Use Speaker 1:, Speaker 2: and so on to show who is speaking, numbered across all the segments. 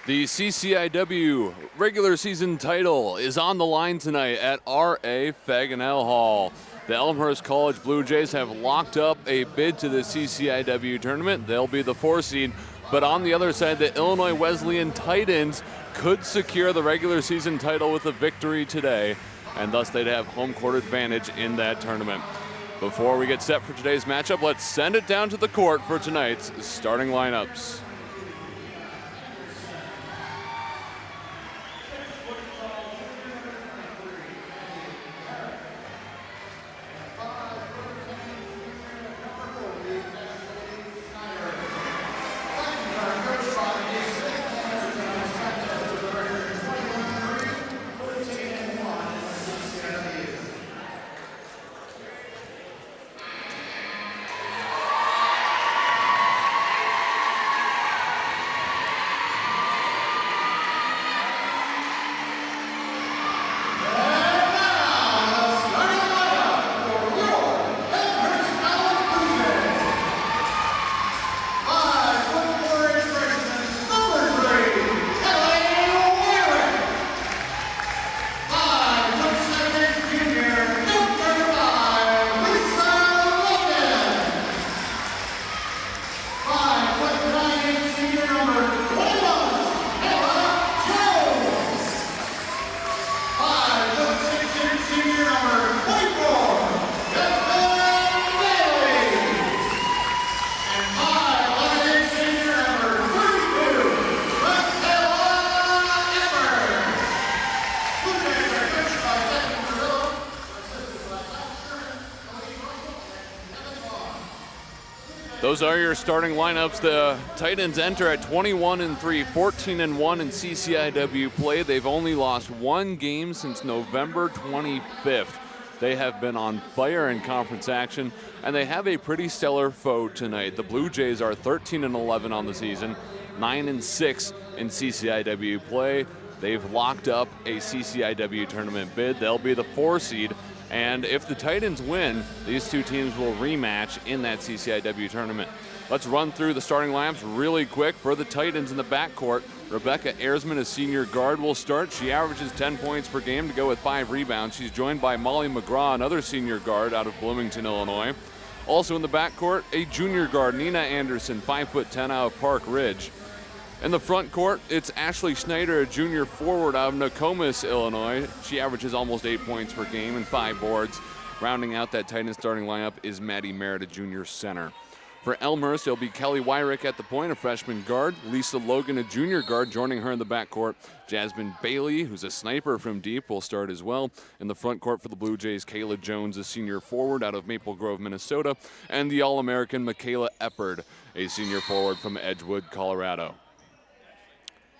Speaker 1: The CCIW regular season title is on the line tonight at R.A. Faganell Hall. The Elmhurst College Blue Jays have locked up a bid to the CCIW tournament. They'll be the 4 seed. But on the other side, the Illinois Wesleyan Titans could secure the regular season title with a victory today, and thus they'd have home court advantage in that tournament. Before we get set for today's matchup, let's send it down to the court for tonight's starting lineups. Those are your starting lineups. The Titans enter at 21-3, 14-1 in CCIW play. They've only lost 1 game since November 25th. They have been on fire in conference action, and they have a pretty stellar foe tonight. The Blue Jays are 13-11 on the season, 9-6 in CCIW play. They've locked up a CCIW tournament bid. They'll be the 4 seed. And if the Titans win, these two teams will rematch in that CCIW tournament. Let's run through the starting lineups really quick. For the Titans in the backcourt, Rebecca Ayersman, a senior guard, will start. She averages 10 points per game to go with 5 rebounds. She's joined by Molly McGraw, another senior guard out of Bloomington, Illinois. Also in the backcourt, a junior guard, Nina Anderson, 5'10" out of Park Ridge. In the front court, it's Ashley Schneider, a junior forward out of Nokomis, Illinois. She averages almost 8 points per game and 5 boards. Rounding out that Titans starting lineup is Maddie Merritt, a junior center. For Elmhurst, it'll be Kelly Wyrick at the point, a freshman guard. Lisa Logan, a junior guard, joining her in the backcourt. Jasmine Bailey, who's a sniper from deep, will start as well. In the front court for the Blue Jays, Kayla Jones, a senior forward out of Maple Grove, Minnesota. And the All-American Michaela Eppard, a senior forward from Edgewood, Colorado.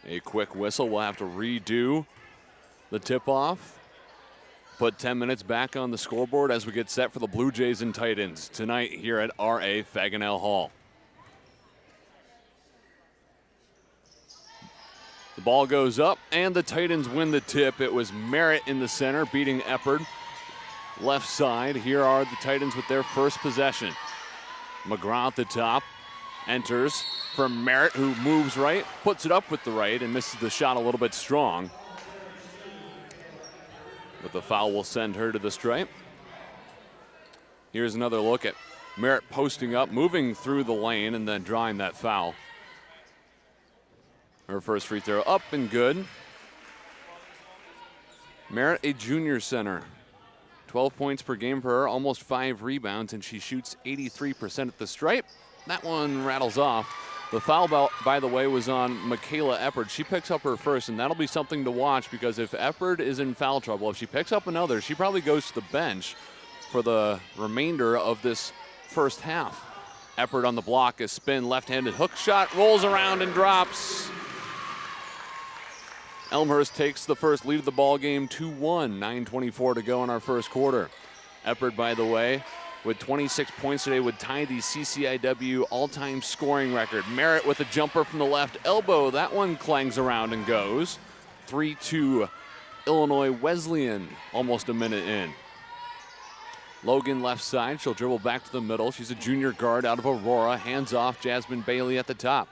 Speaker 1: A quick whistle. We'll have to redo the tip-off. Put 10 minutes back on the scoreboard as we get set for the Blue Jays and Titans tonight here at R.A. Faganell Hall. The ball goes up, and the Titans win the tip. It was Merritt in the center, beating Eppard. Left side, here are the Titans with their first possession. McGraw at the top, enters from Merritt, who moves right, puts it up with the right, and misses the shot a little bit strong. But the foul will send her to the stripe. Here's another look at Merritt posting up, moving through the lane, and then drawing that foul. Her first free throw up and good. Merritt, a junior center. 12 points per game for her, almost 5 rebounds, and she shoots 83% at the stripe. That one rattles off. The foul, by the way, was on Michaela Eppard. She picks up her first, and that'll be something to watch, because if Eppard is in foul trouble, if she picks up another, she probably goes to the bench for the remainder of this first half. Eppard on the block, a spin, left-handed hook shot, rolls around and drops. Elmhurst takes the first lead of the ball game, 2-1, 9:24 to go in our first quarter. Eppard, by the way, with 26 points today, would tie the CCIW all-time scoring record. Merritt with a jumper from the left elbow. That one clangs around and goes. 3-2 Illinois Wesleyan, almost a minute in. Logan left side. She'll dribble back to the middle. She's a junior guard out of Aurora. Hands off, Jasmine Bailey at the top.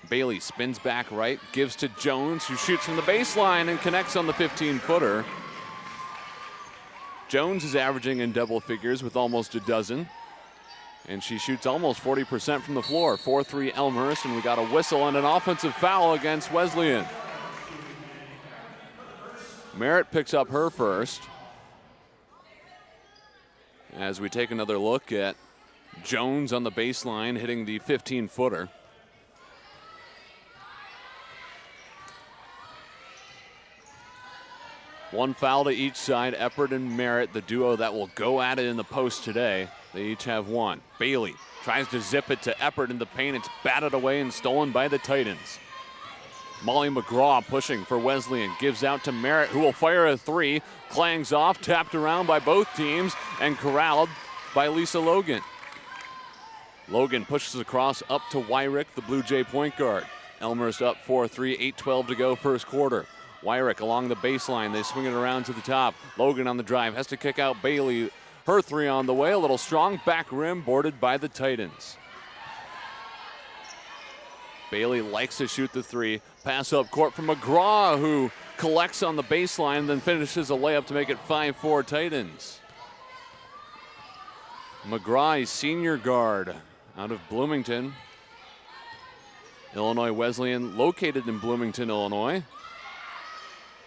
Speaker 1: Bailey spins back right, gives to Jones, who shoots from the baseline and connects on the 15-footer. Jones is averaging in double figures with almost a dozen. And she shoots almost 40% from the floor. 4-3 Elmhurst, and we got a whistle and an offensive foul against Weslyan. Merritt picks up her first. As we take another look at Jones on the baseline hitting the 15-footer. One foul to each side. Eppert and Merritt, the duo that will go at it in the post today. They each have one. Bailey tries to zip it to Eppert in the paint. It's batted away and stolen by the Titans. Molly McGraw pushing for Wesleyan. Gives out to Merritt, who will fire a three. Clangs off, tapped around by both teams, and corralled by Lisa Logan. Logan pushes across up to Wyrick, the Blue Jay point guard. Elmhurst up 4-3, 8:12 to go first quarter. Wyrick along the baseline. They swing it around to the top. Logan on the drive. Has to kick out Bailey. Her three on the way. A little strong back rim boarded by the Titans. Bailey likes to shoot the three. Pass up court from McGraw, who collects on the baseline, then finishes a layup to make it 5-4 Titans. McGraw, senior guard out of Bloomington. Illinois Wesleyan located in Bloomington, Illinois.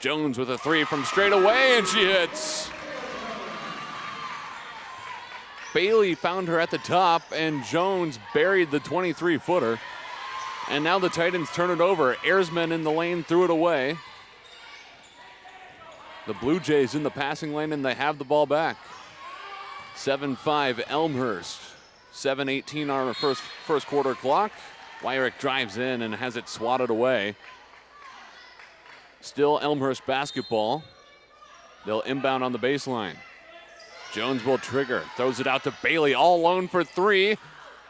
Speaker 1: Jones with a three from straight away, and she hits. Bailey found her at the top, and Jones buried the 23-footer. And now the Titans turn it over. Ayresman in the lane threw it away. The Blue Jays in the passing lane, and they have the ball back. 7-5 Elmhurst. 7:18 on the first quarter clock. Wyrick drives in and has it swatted away. Still Elmhurst basketball. They'll inbound on the baseline. Jones will trigger, throws it out to Bailey, all alone for three.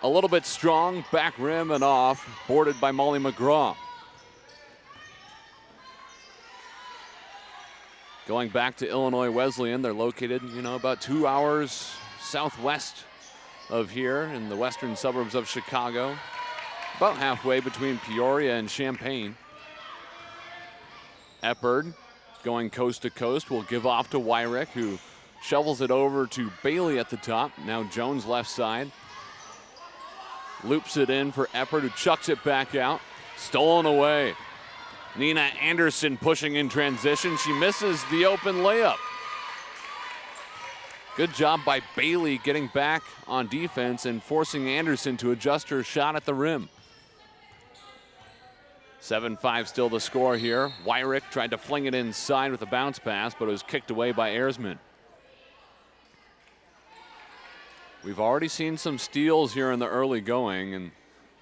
Speaker 1: A little bit strong, back rim and off, boarded by Molly McGraw. Going back to Illinois Wesleyan, they're located, about 2 hours southwest of here in the western suburbs of Chicago. About halfway between Peoria and Champaign. Eppert going coast to coast will give off to Wyrick, who shovels it over to Bailey at the top. Now Jones left side. Loops it in for Eppert, who chucks it back out. Stolen away. Nina Anderson pushing in transition. She misses the open layup. Good job by Bailey getting back on defense and forcing Anderson to adjust her shot at the rim. 7-5 still the score here. Wyrick tried to fling it inside with a bounce pass, but it was kicked away by Ayresman. We've already seen some steals here in the early going, and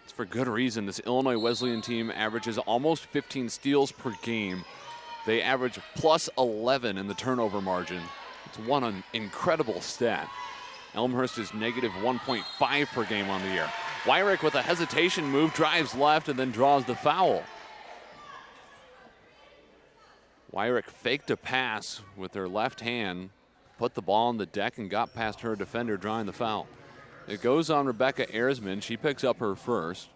Speaker 1: it's for good reason. This Illinois Wesleyan team averages almost 15 steals per game. They average plus 11 in the turnover margin. It's an incredible stat. Elmhurst is negative 1.5 per game on the year. Wyrick with a hesitation move, drives left and then draws the foul. Wyrick faked a pass with her left hand, put the ball on the deck and got past her defender, drawing the foul. It goes on Rebecca Ayresman. She picks up her first.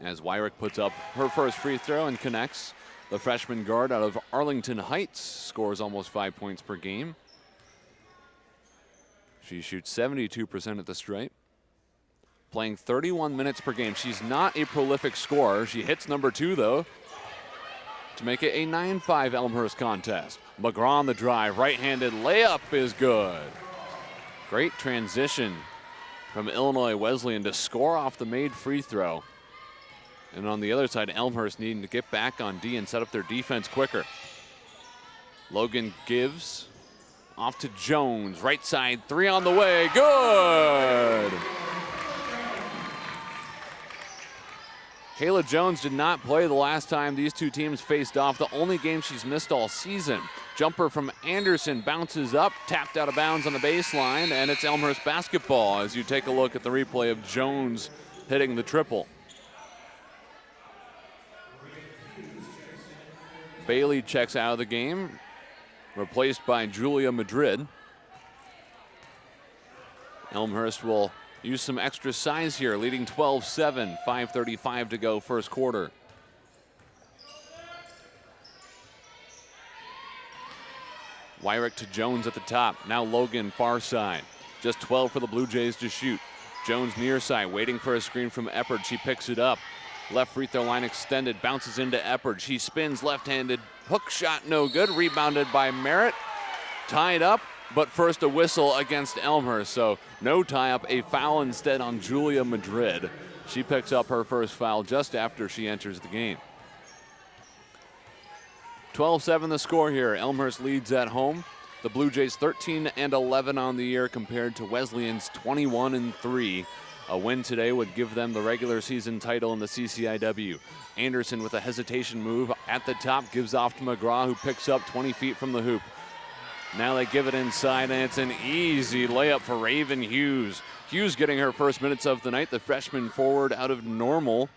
Speaker 1: As Wyrick puts up her first free throw and connects. The freshman guard out of Arlington Heights scores almost 5 points per game. She shoots 72% at the stripe. Playing 31 minutes per game. She's not a prolific scorer. She hits number 2, though, to make it a 9-5 Elmhurst contest. McGraw on the drive. Right-handed layup is good. Great transition from Illinois Wesleyan to score off the made free throw. And on the other side, Elmhurst needing to get back on D and set up their defense quicker. Logan gives off to Jones. Right side, 3 on the way. Good! Kayla Jones did not play the last time these two teams faced off. The only game she's missed all season. Jumper from Anderson bounces up, tapped out of bounds on the baseline, and it's Elmhurst basketball as you take a look at the replay of Jones hitting the triple. Bailey checks out of the game, replaced by Julia Madrid. Elmhurst will use some extra size here, leading 12-7, 5:35 to go first quarter. Wyrick to Jones at the top. Now Logan far side. Just 12 for the Blue Jays to shoot. Jones near side, waiting for a screen from Eppard. She picks it up. Left free throw line extended, bounces into Eppard. She spins left-handed, hook shot no good, rebounded by Merritt. Tied up, but first a whistle against Elmhurst. So no tie up, a foul instead on Julia Madrid. She picks up her first foul just after she enters the game. 12-7 the score here. Elmhurst leads at home. The Blue Jays 13-11 on the year compared to Wesleyan's 21-3. A win today would give them the regular season title in the CCIW. Anderson with a hesitation move at the top, gives off to McGraw, who picks up 20 feet from the hoop. Now they give it inside, and it's an easy layup for Raven Hughes. Hughes getting her first minutes of the night, the freshman forward out of Normal,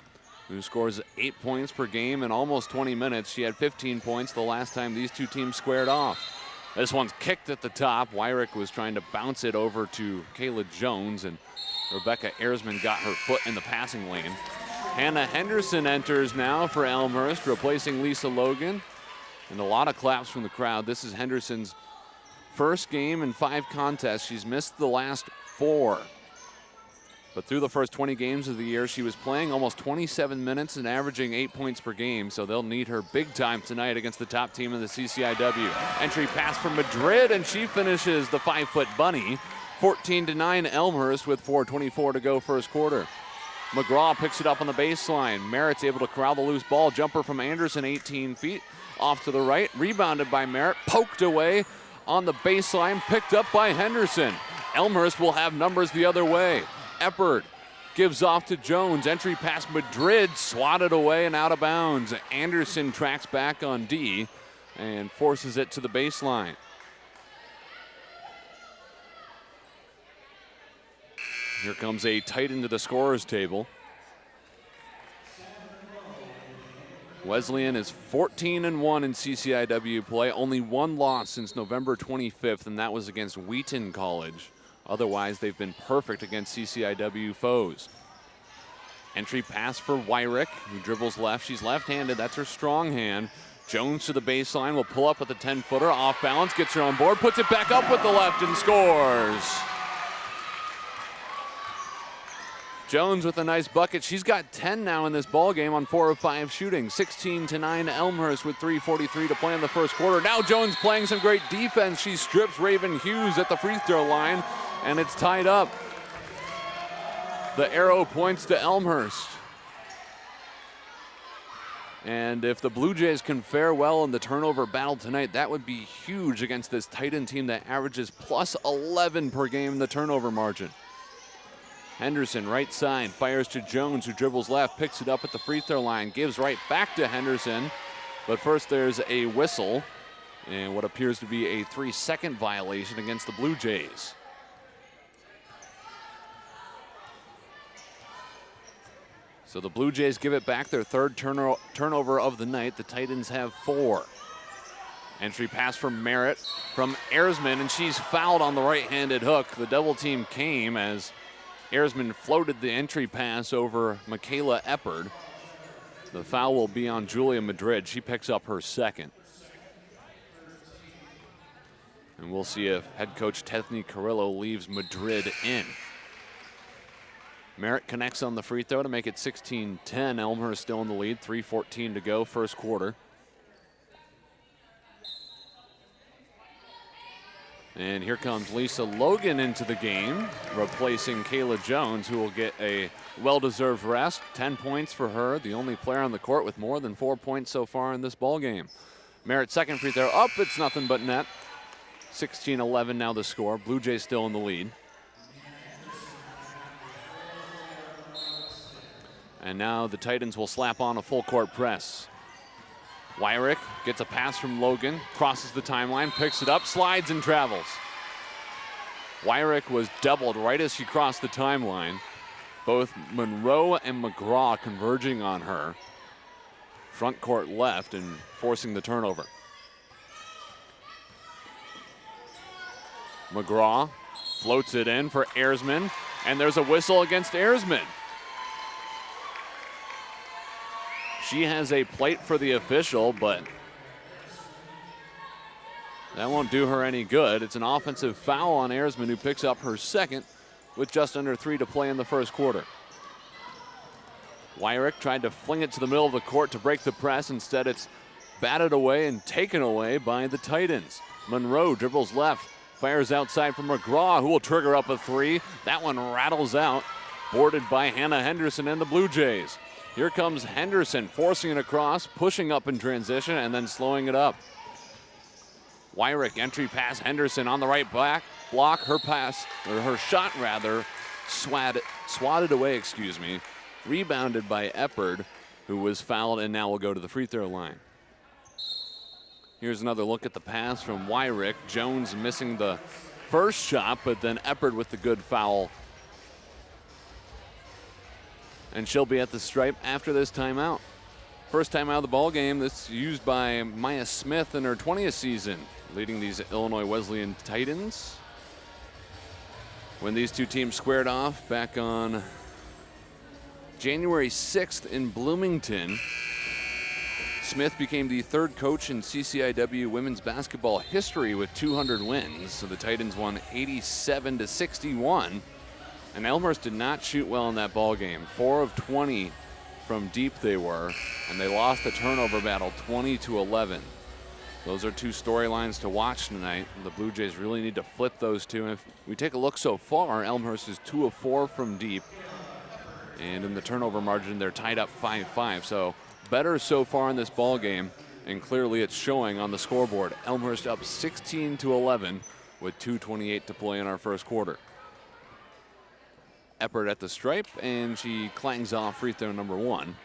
Speaker 1: who scores 8 points per game in almost 20 minutes. She had 15 points the last time these two teams squared off. This one's kicked at the top. Wyrick was trying to bounce it over to Kayla Jones, and Rebecca Ersman got her foot in the passing lane. Hannah Henderson enters now for Elmhurst, replacing Lisa Logan. And a lot of claps from the crowd. This is Henderson's first game in 5 contests. She's missed the last 4. But through the first 20 games of the year, she was playing almost 27 minutes and averaging 8 points per game. So they'll need her big time tonight against the top team in the CCIW. Entry pass from Madrid, and she finishes the 5-foot bunny. 14-9 Elmhurst with 4:24 to go first quarter. McGraw picks it up on the baseline. Merritt's able to corral the loose ball. Jumper from Anderson, 18 feet. Off to the right, rebounded by Merritt, poked away on the baseline, picked up by Henderson. Elmhurst will have numbers the other way. Eppard gives off to Jones. Entry pass Madrid, swatted away and out of bounds. Anderson tracks back on D and forces it to the baseline. Here comes a tight into the scorer's table. Wesleyan is 14-1 in CCIW play, only 1 loss since November 25th, and that was against Wheaton College. Otherwise, they've been perfect against CCIW foes. Entry pass for Wyrick, who dribbles left. She's left-handed, that's her strong hand. Jones to the baseline, will pull up with a 10-footer, off balance, gets her on board, puts it back up with the left and scores. Jones with a nice bucket. She's got 10 now in this ball game on 4 of 5 shooting. 16-9 Elmhurst with 3:43 to play in the first quarter. Now Jones playing some great defense. She strips Raven Hughes at the free throw line, and it's tied up. The arrow points to Elmhurst. And if the Blue Jays can fare well in the turnover battle tonight, that would be huge against this Titan team that averages plus 11 per game in the turnover margin. Henderson, right side, fires to Jones, who dribbles left, picks it up at the free throw line, gives right back to Henderson. But first there's a whistle and what appears to be a 3-second violation against the Blue Jays. So the Blue Jays give it back, their third turnover of the night. The Titans have 4. Entry pass from Merritt from Ersman, and she's fouled on the right-handed hook. The double team came as Ersman floated the entry pass over Michaela Eppard. The foul will be on Julia Madrid. She picks up her second. And we'll see if head coach Tethny Carrillo leaves Madrid in. Merritt connects on the free throw to make it 16-10. Elmhurst still in the lead, 3:14 to go first quarter. And here comes Lisa Logan into the game, replacing Kayla Jones, who will get a well-deserved rest. 10 points for her, the only player on the court with more than 4 points so far in this ballgame. Merritt second free throw up, it's nothing but net. 16-11 now the score. Blue Jays still in the lead. And now the Titans will slap on a full court press. Wyrick gets a pass from Logan, crosses the timeline, picks it up, slides and travels. Wyrick was doubled right as she crossed the timeline. Both Monroe and McGraw converging on her. Front court left and forcing the turnover. McGraw floats it in for Ersman. And there's a whistle against Erzman. She has a plate for the official, but that won't do her any good. It's an offensive foul on Erzman, who picks up her second with just under 3 to play in the first quarter. Wyrick tried to fling it to the middle of the court to break the press. Instead, it's batted away and taken away by the Titans. Monroe dribbles left, fires outside from McGraw, who will trigger up a 3. That one rattles out, boarded by Hannah Henderson and the Blue Jays. Here comes Henderson, forcing it across, pushing up in transition, and then slowing it up. Wyrick, entry pass, Henderson on the right back block. Her pass, or her shot rather, swatted away, rebounded by Eppard, who was fouled and now will go to the free throw line. Here's another look at the pass from Wyrick. Jones missing the first shot, but then Eppard with the good foul. And she'll be at the stripe after this timeout. First timeout of the ball game. This used by Maya Smith in her 20th season, leading these Illinois Wesleyan Titans. When these two teams squared off back on January 6th in Bloomington, Smith became the third coach in CCIW women's basketball history with 200 wins. So the Titans won 87-61. And Elmhurst did not shoot well in that ball game. 4 of 20 from deep they were, and they lost the turnover battle 20-11. Those are two storylines to watch tonight. The Blue Jays really need to flip those two. And if we take a look so far, Elmhurst is 2 of 4 from deep. And in the turnover margin, they're tied up 5-5. So better so far in this ball game, and clearly it's showing on the scoreboard. Elmhurst up 16-11 with 2:28 to play in our first quarter. Eppard at the stripe, and she clangs off free throw number 1.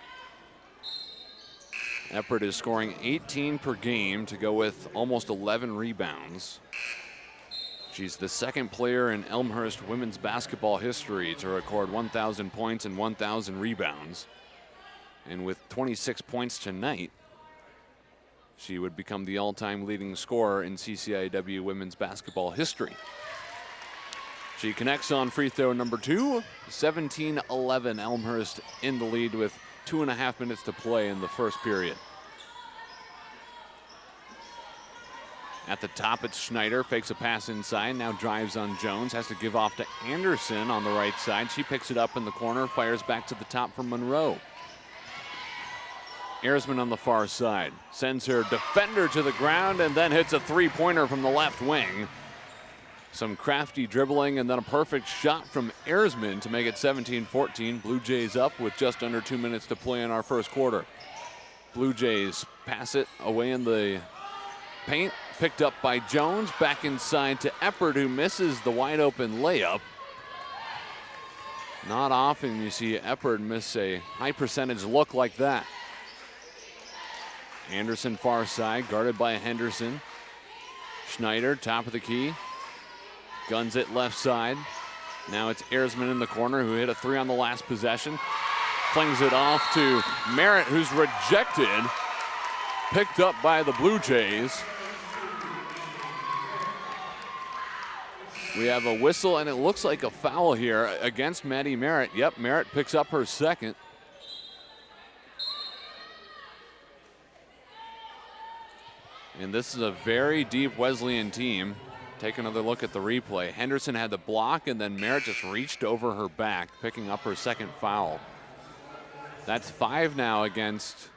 Speaker 1: Eppard is scoring 18 per game to go with almost 11 rebounds. She's the second player in Elmhurst women's basketball history to record 1,000 points and 1,000 rebounds. And with 26 points tonight, she would become the all-time leading scorer in CCIW women's basketball history. She connects on free throw number 2. 17-11, Elmhurst in the lead with 2.5 minutes to play in the first period. At the top, it's Schneider, fakes a pass inside, now drives on Jones, has to give off to Anderson on the right side. She picks it up in the corner, fires back to the top for Monroe. Erzman on the far side, sends her defender to the ground and then hits a three-pointer from the left wing. Some crafty dribbling and then a perfect shot from Erzman to make it 17-14. Blue Jays up with just under 2 minutes to play in our first quarter. Blue Jays pass it away in the paint, picked up by Jones, back inside to Eppard, who misses the wide open layup. Not often you see Eppard miss a high percentage look like that. Anderson far side, guarded by Henderson. Schneider, top of the key. Guns it left side. Now it's Erzman in the corner, who hit a 3 on the last possession. Flings it off to Merritt, who's rejected. Picked up by the Blue Jays. We have a whistle, and it looks like a foul here against Maddie Merritt. Yep, Merritt picks up her second. And this is a very deep Wesleyan team. Take another look at the replay. Henderson had the block, and then Merritt just reached over her back, picking up her second foul. That's 5 now against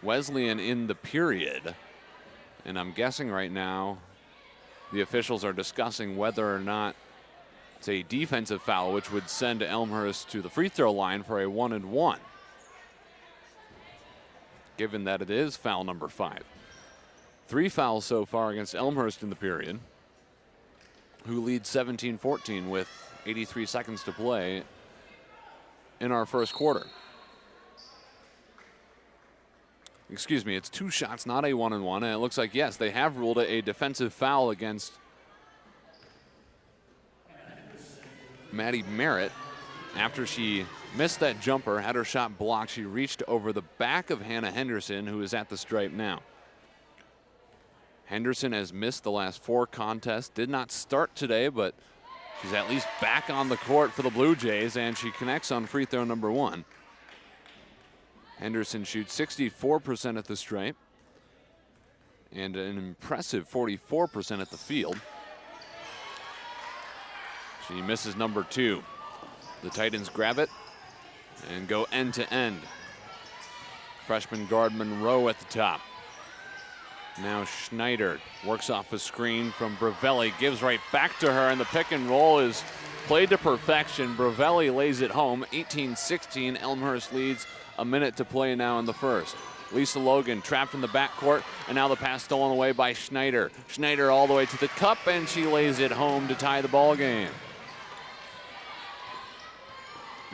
Speaker 1: Wesleyan in the period. And I'm guessing right now the officials are discussing whether or not it's a defensive foul, which would send Elmhurst to the free throw line for a 1-and-1, given that it is foul number 5. 3 fouls so far against Elmhurst in the period, who leads 17-14 with 83 seconds to play in our first quarter. Excuse me, it's 2 shots, not a 1-and-1, and it looks like, yes, they have ruled it a defensive foul against Maddie Merritt. After she missed that jumper, had her shot blocked, she reached over the back of Hannah Henderson, who is at the stripe now. Henderson has missed the last 4 contests, did not start today, but She's at least back on the court for the Blue Jays, and she connects on free throw number 1. Henderson shoots 64% at the stripe and an impressive 44% at the field. She misses number 2. The Titans grab it and go end to end. Freshman guard Monroe at the top. Now Schneider works off a screen from Bravelli, gives right back to her, and the pick and roll is played to perfection. Bravelli lays it home, 18-16. Elmhurst leads a minute to play now in the first. Lisa Logan trapped in the backcourt, and now the pass stolen away by Schneider. Schneider all the way to the cup, and she lays it home to tie the ball game.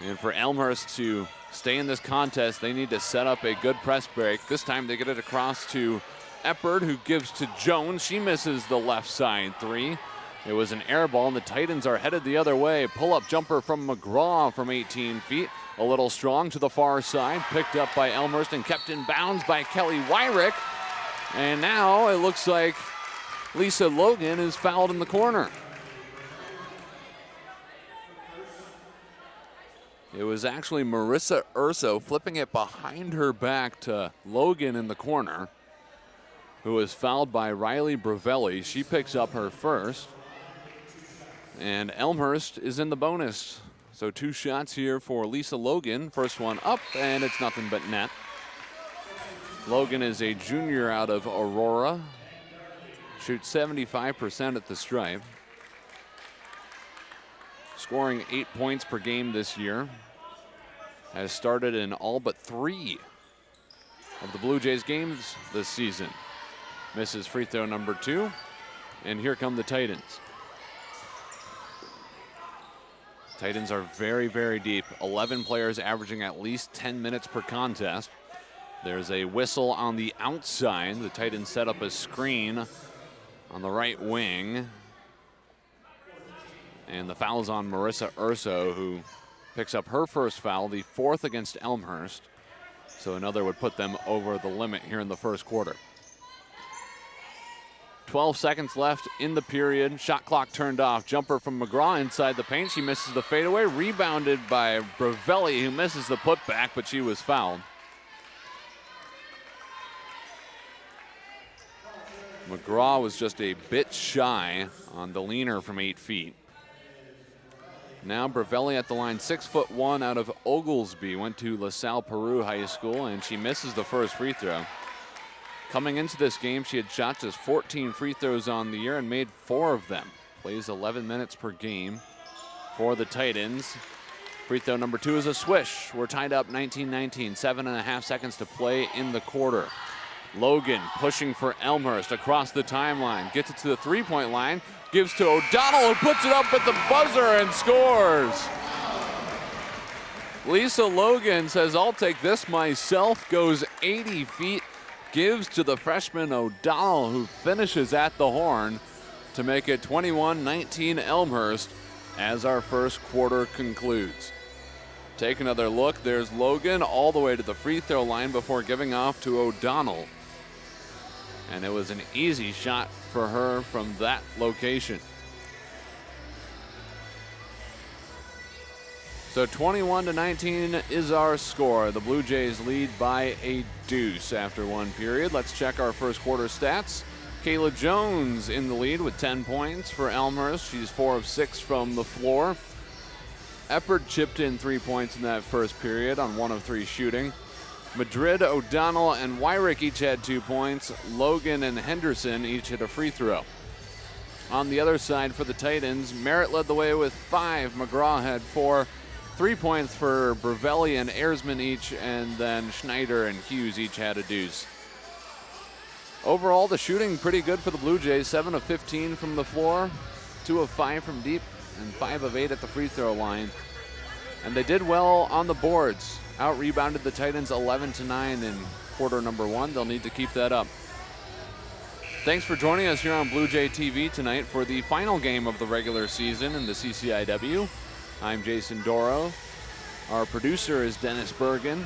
Speaker 1: And for Elmhurst to stay in this contest, they need to set up a good press break. This time they get it across to Eppard, who gives to Jones. She misses the left side 3. It was an air ball, and the Titans are headed the other way. Pull-up jumper from McGraw from 18 feet. A little strong to the far side. Picked up by Elmhurst and kept in bounds by Kelly Wyrick. And now it looks like Lisa Logan is fouled in the corner. It was actually Marissa Urso flipping it behind her back to Logan in the corner, who was fouled by Riley Bravelli. She picks up her first. And Elmhurst is in the bonus. So 2 shots here for Lisa Logan. First one up, and it's nothing but net. Logan is a junior out of Aurora. Shoots 75% at the stripe. Scoring 8 points per game this year. Has started in all but 3 of the Blue Jays games this season. Misses free throw number 2. And here come the Titans. Titans are very, very deep. 11 players averaging at least 10 minutes per contest. There's a whistle on the outside. The Titans set up a screen on the right wing. And the foul's on Marissa Urso, who picks up her first foul, the 4th against Elmhurst. So another would put them over the limit here in the first quarter. 12 seconds left in the period. Shot clock turned off. Jumper from McGraw inside the paint. She misses the fadeaway. Rebounded by Bravelli, who misses the putback, but she was fouled. McGraw was just a bit shy on the leaner from 8 feet. Now Bravelli at the line, 6'1" out of Oglesby. Went to LaSalle Peru High School, and she misses the first free throw. Coming into this game, she had shot just 14 free throws on the year and made 4 of them. Plays 11 minutes per game for the Titans. Free throw number 2 is a swish. We're tied up 19-19, 7.5 seconds to play in the quarter. Logan pushing for Elmhurst across the timeline. Gets it to the three-point line. Gives to O'Donnell, who puts it up at the buzzer and scores. Lisa Logan says, "I'll take this myself." Goes 80 feet. Gives to the freshman O'Donnell, who finishes at the horn to make it 21-19 Elmhurst as our first quarter concludes. Take another look. There's Logan all the way to the free throw line before giving off to O'Donnell. And it was an easy shot for her from that location. So 21-19 is our score. The Blue Jays lead by a deuce after one period. Let's check our first quarter stats. Kayla Jones in the lead with 10 points for Elmhurst. She's 4 of 6 from the floor. Eppard chipped in 3 points in that first period on 1 of 3 shooting. Madrid, O'Donnell, and Wyrick each had 2 points. Logan and Henderson each hit a free throw. On the other side for the Titans, Merritt led the way with 5. McGraw had 4. 3 points for Bravelli and Ayresman each, and then Schneider and Hughes each had a deuce. Overall, the shooting pretty good for the Blue Jays. 7 of 15 from the floor, 2 of 5 from deep, and 5 of 8 at the free throw line. And they did well on the boards. Out-rebounded the Titans 11-9 in quarter number 1. They'll need to keep that up. Thanks for joining us here on Blue Jay TV tonight for the final game of the regular season in the CCIW. I'm Jason Doro. Our producer is Dennis Bergen.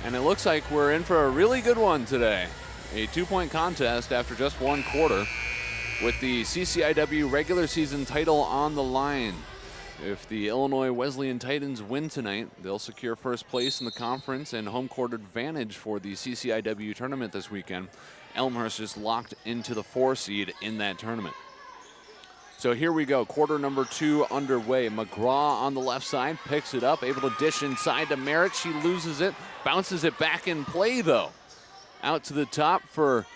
Speaker 1: And it looks like we're in for a really good one today. A 2-point contest after just one quarter. with the CCIW regular season title on the line. If the Illinois Wesleyan Titans win tonight, they'll secure first place in the conference and home court advantage for the CCIW tournament this weekend. Elmhurst is locked into the 4 seed in that tournament. So here we go, quarter number 2 underway. McGraw on the left side, picks it up, able to dish inside to Merritt. She loses it, bounces it back in play though. Out to the top for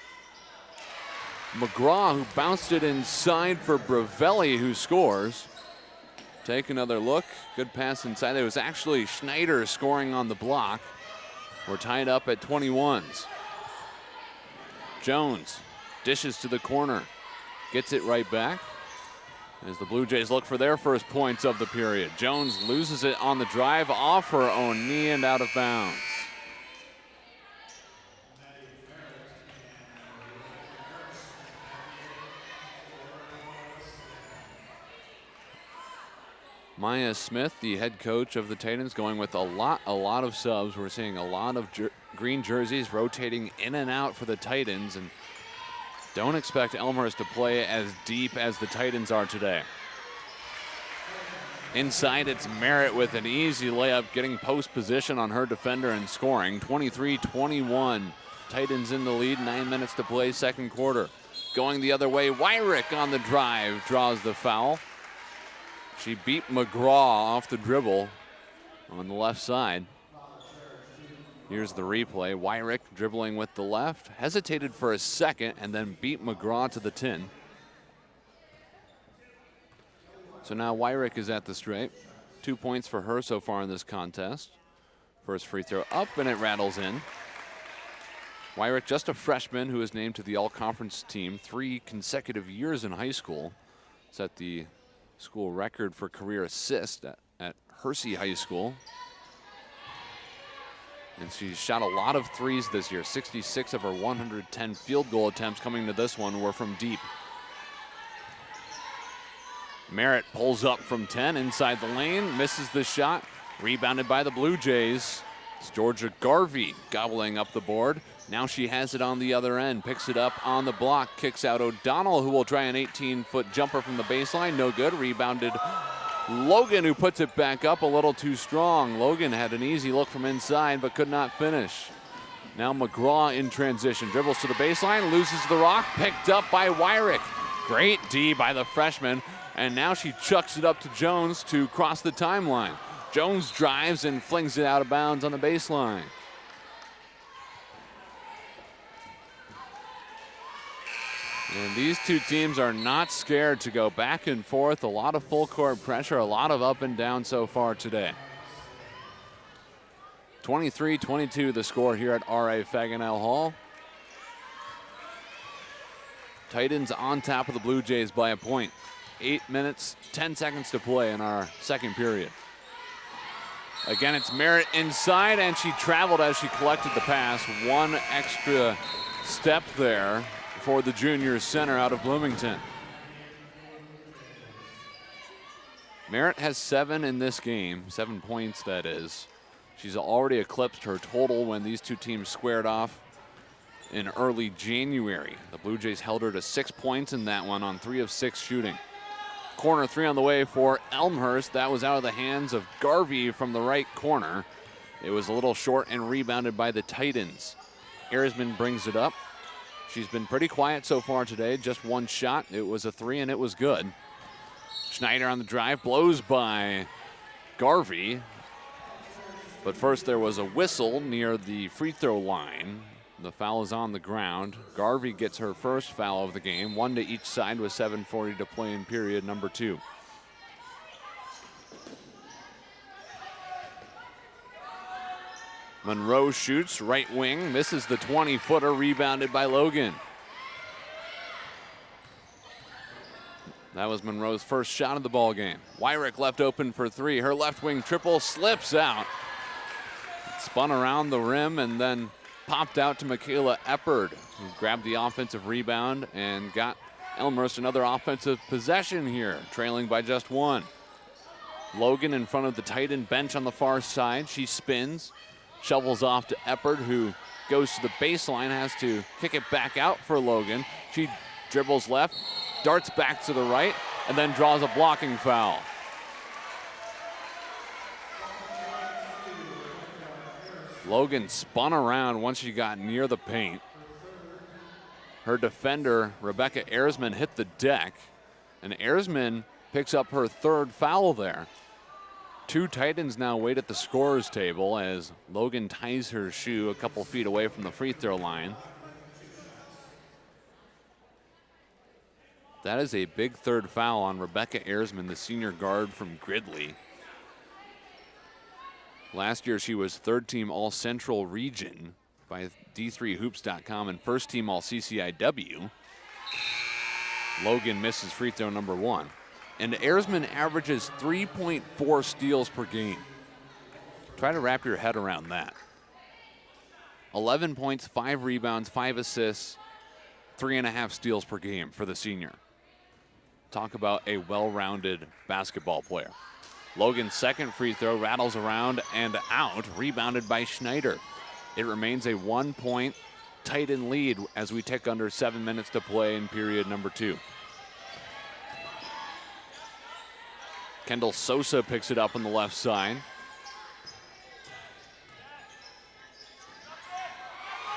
Speaker 1: McGraw, who bounced it inside for Bravelli, who scores. Take another look, good pass inside. It was actually Schneider scoring on the block. We're tied up at 21s. Jones dishes to the corner, gets it right back as the Blue Jays look for their first points of the period. Jones loses it on the drive, off her own knee and out of bounds. Maya Smith, the head coach of the Titans, going with a lot of subs. We're seeing a lot of green jerseys rotating in and out for the Titans, and don't expect Elmhurst to play as deep as the Titans are today. Inside, it's Merritt with an easy layup, getting post position on her defender and scoring. 23-21. Titans in the lead, 9 minutes to play, second quarter. Going the other way, Wyrick on the drive draws the foul. She beat McGraw off the dribble on the left side. Here's the replay. Wyrick dribbling with the left, hesitated for a second, and then beat McGraw to the tin. So now Wyrick is at the straight. 2 points for her so far in this contest. First free throw up, and it rattles in. Wyrick, just a freshman who was named to the all-conference team 3 consecutive years in high school. Set the school record for career assist at Hersey High School. And she's shot a lot of threes this year. 66 of her 110 field goal attempts coming to this one were from deep. Merritt pulls up from 10 inside the lane, misses the shot. Rebounded by the Blue Jays. It's Georgia Garvey gobbling up the board. Now she has it on the other end, picks it up on the block, kicks out O'Donnell, who will try an 18-foot jumper from the baseline. No good. Rebounded Logan, who puts it back up a little too strong. Logan had an easy look from inside, but could not finish. Now McGraw in transition, dribbles to the baseline, loses the rock, picked up by Wyrick. Great D by the freshman, and now she chucks it up to Jones to cross the timeline. Jones drives and flings it out of bounds on the baseline. And these two teams are not scared to go back and forth. A lot of full court pressure, a lot of up and down so far today. 23-22 the score here at R.A. Faganell Hall. Titans on top of the Blue Jays by a point. 8 minutes, 10 seconds to play in our second period. Again, it's Merritt inside, and she traveled as she collected the pass. One extra step there for the junior center out of Bloomington. Merritt has 7 in this game, 7 points that is. She's already eclipsed her total when these two teams squared off in early January. The Blue Jays held her to 6 points in that one on 3 of 6 shooting. Corner 3 on the way for Elmhurst. That was out of the hands of Garvey from the right corner. It was a little short and rebounded by the Titans. Erisman brings it up. She's been pretty quiet so far today. Just one shot. It was a 3 and it was good. Schneider on the drive, blows by Garvey. But first there was a whistle near the free throw line. The foul is on the ground. Garvey gets her first foul of the game. 1 to each side with 7:40 to play in period number 2. Monroe shoots, right wing, misses the 20-footer, rebounded by Logan. That was Monroe's first shot of the ball game. Wyrick left open for 3. Her left wing triple slips out. It spun around the rim and then popped out to Michaela Eppard, who grabbed the offensive rebound and got Elmhurst another offensive possession here, trailing by just 1. Logan in front of the Titan bench on the far side. She spins, shovels off to Eppard, who goes to the baseline, has to kick it back out for Logan. She dribbles left, darts back to the right, and then draws a blocking foul. Logan spun around once she got near the paint. Her defender, Rebecca Erzman, hit the deck, and Erzman picks up her third foul there. 2 Titans now wait at the scorer's table as Logan ties her shoe a couple feet away from the free throw line. That is a big third foul on Rebecca Erzman, the senior guard from Gridley. Last year she was 3rd team All-Central Region by D3Hoops.com and 1st team All-CCIW. Logan misses free throw number 1. And Erzman averages 3.4 steals per game. Try to wrap your head around that. 11 points, 5 rebounds, 5 assists, 3.5 steals per game for the senior. Talk about a well-rounded basketball player. Logan's second free throw rattles around and out, rebounded by Schneider. It remains a 1-point Titan lead as we tick under 7 minutes to play in period number 2. Kendall Sosa picks it up on the left side.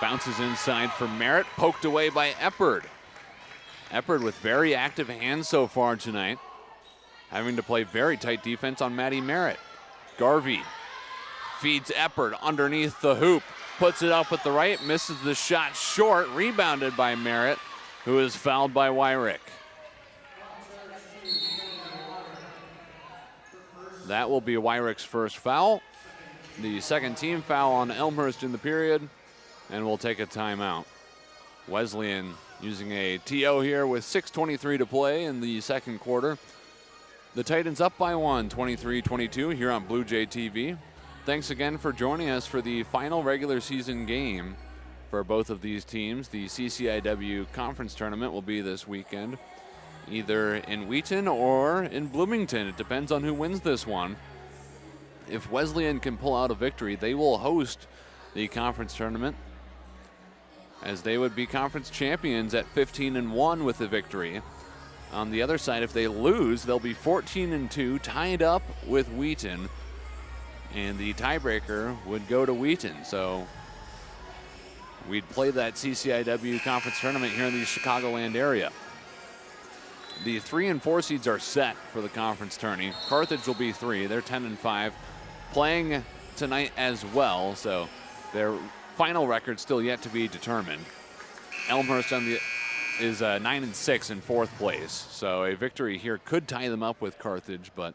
Speaker 1: Bounces inside for Merritt, poked away by Eppard. Eppard with very active hands so far tonight, having to play very tight defense on Maddie Merritt. Garvey feeds Eppard underneath the hoop, puts it up at the right, misses the shot short, rebounded by Merritt, who is fouled by Wyrick. That will be Wyrick's first foul. The second team foul on Elmhurst in the period, and we'll take a timeout. Wesleyan using a TO here with 6:23 to play in the second quarter. The Titans up by 1, 23-22 here on Blue Jay TV. Thanks again for joining us for the final regular season game for both of these teams. The CCIW conference tournament will be this weekend, either in Wheaton or in Bloomington. It depends on who wins this one. If Wesleyan can pull out a victory, they will host the conference tournament, as they would be conference champions at 15-1 with the victory. On the other side, if they lose, they'll be 14-2, tied up with Wheaton, and the tiebreaker would go to Wheaton. So we'd play that CCIW conference tournament here in the Chicagoland area. The 3 and 4 seeds are set for the conference tourney. Carthage will be 3. They're 10-5, playing tonight as well, so their final record still yet to be determined. Elmhurst is 9-6 in 4th place, so a victory here could tie them up with Carthage, but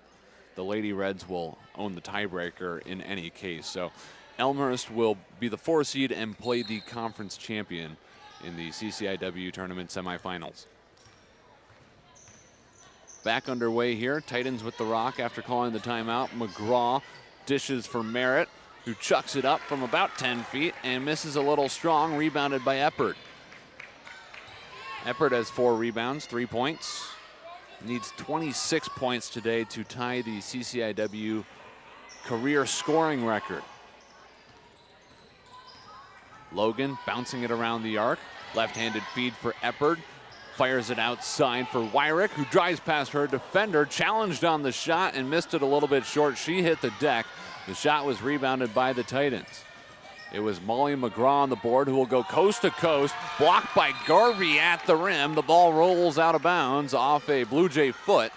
Speaker 1: the Lady Reds will own the tiebreaker in any case. So Elmhurst will be the 4 seed and play the conference champion in the CCIW tournament semifinals. Back underway here. Titans with the rock after calling the timeout. McGraw dishes for Merritt, who chucks it up from about 10 feet and misses a little strong, rebounded by Eppard. Eppard has 4 rebounds, 3 points. Needs 26 points today to tie the CCIW career scoring record. Logan bouncing it around the arc. Left-handed feed for Eppard. Fires it outside for Wyrick, who drives past her defender, challenged on the shot and missed it a little bit short. She hit the deck. The shot was rebounded by the Titans. It was Molly McGraw on the board, who will go coast to coast, blocked by Garvey at the rim. The ball rolls out of bounds off a Blue Jay foot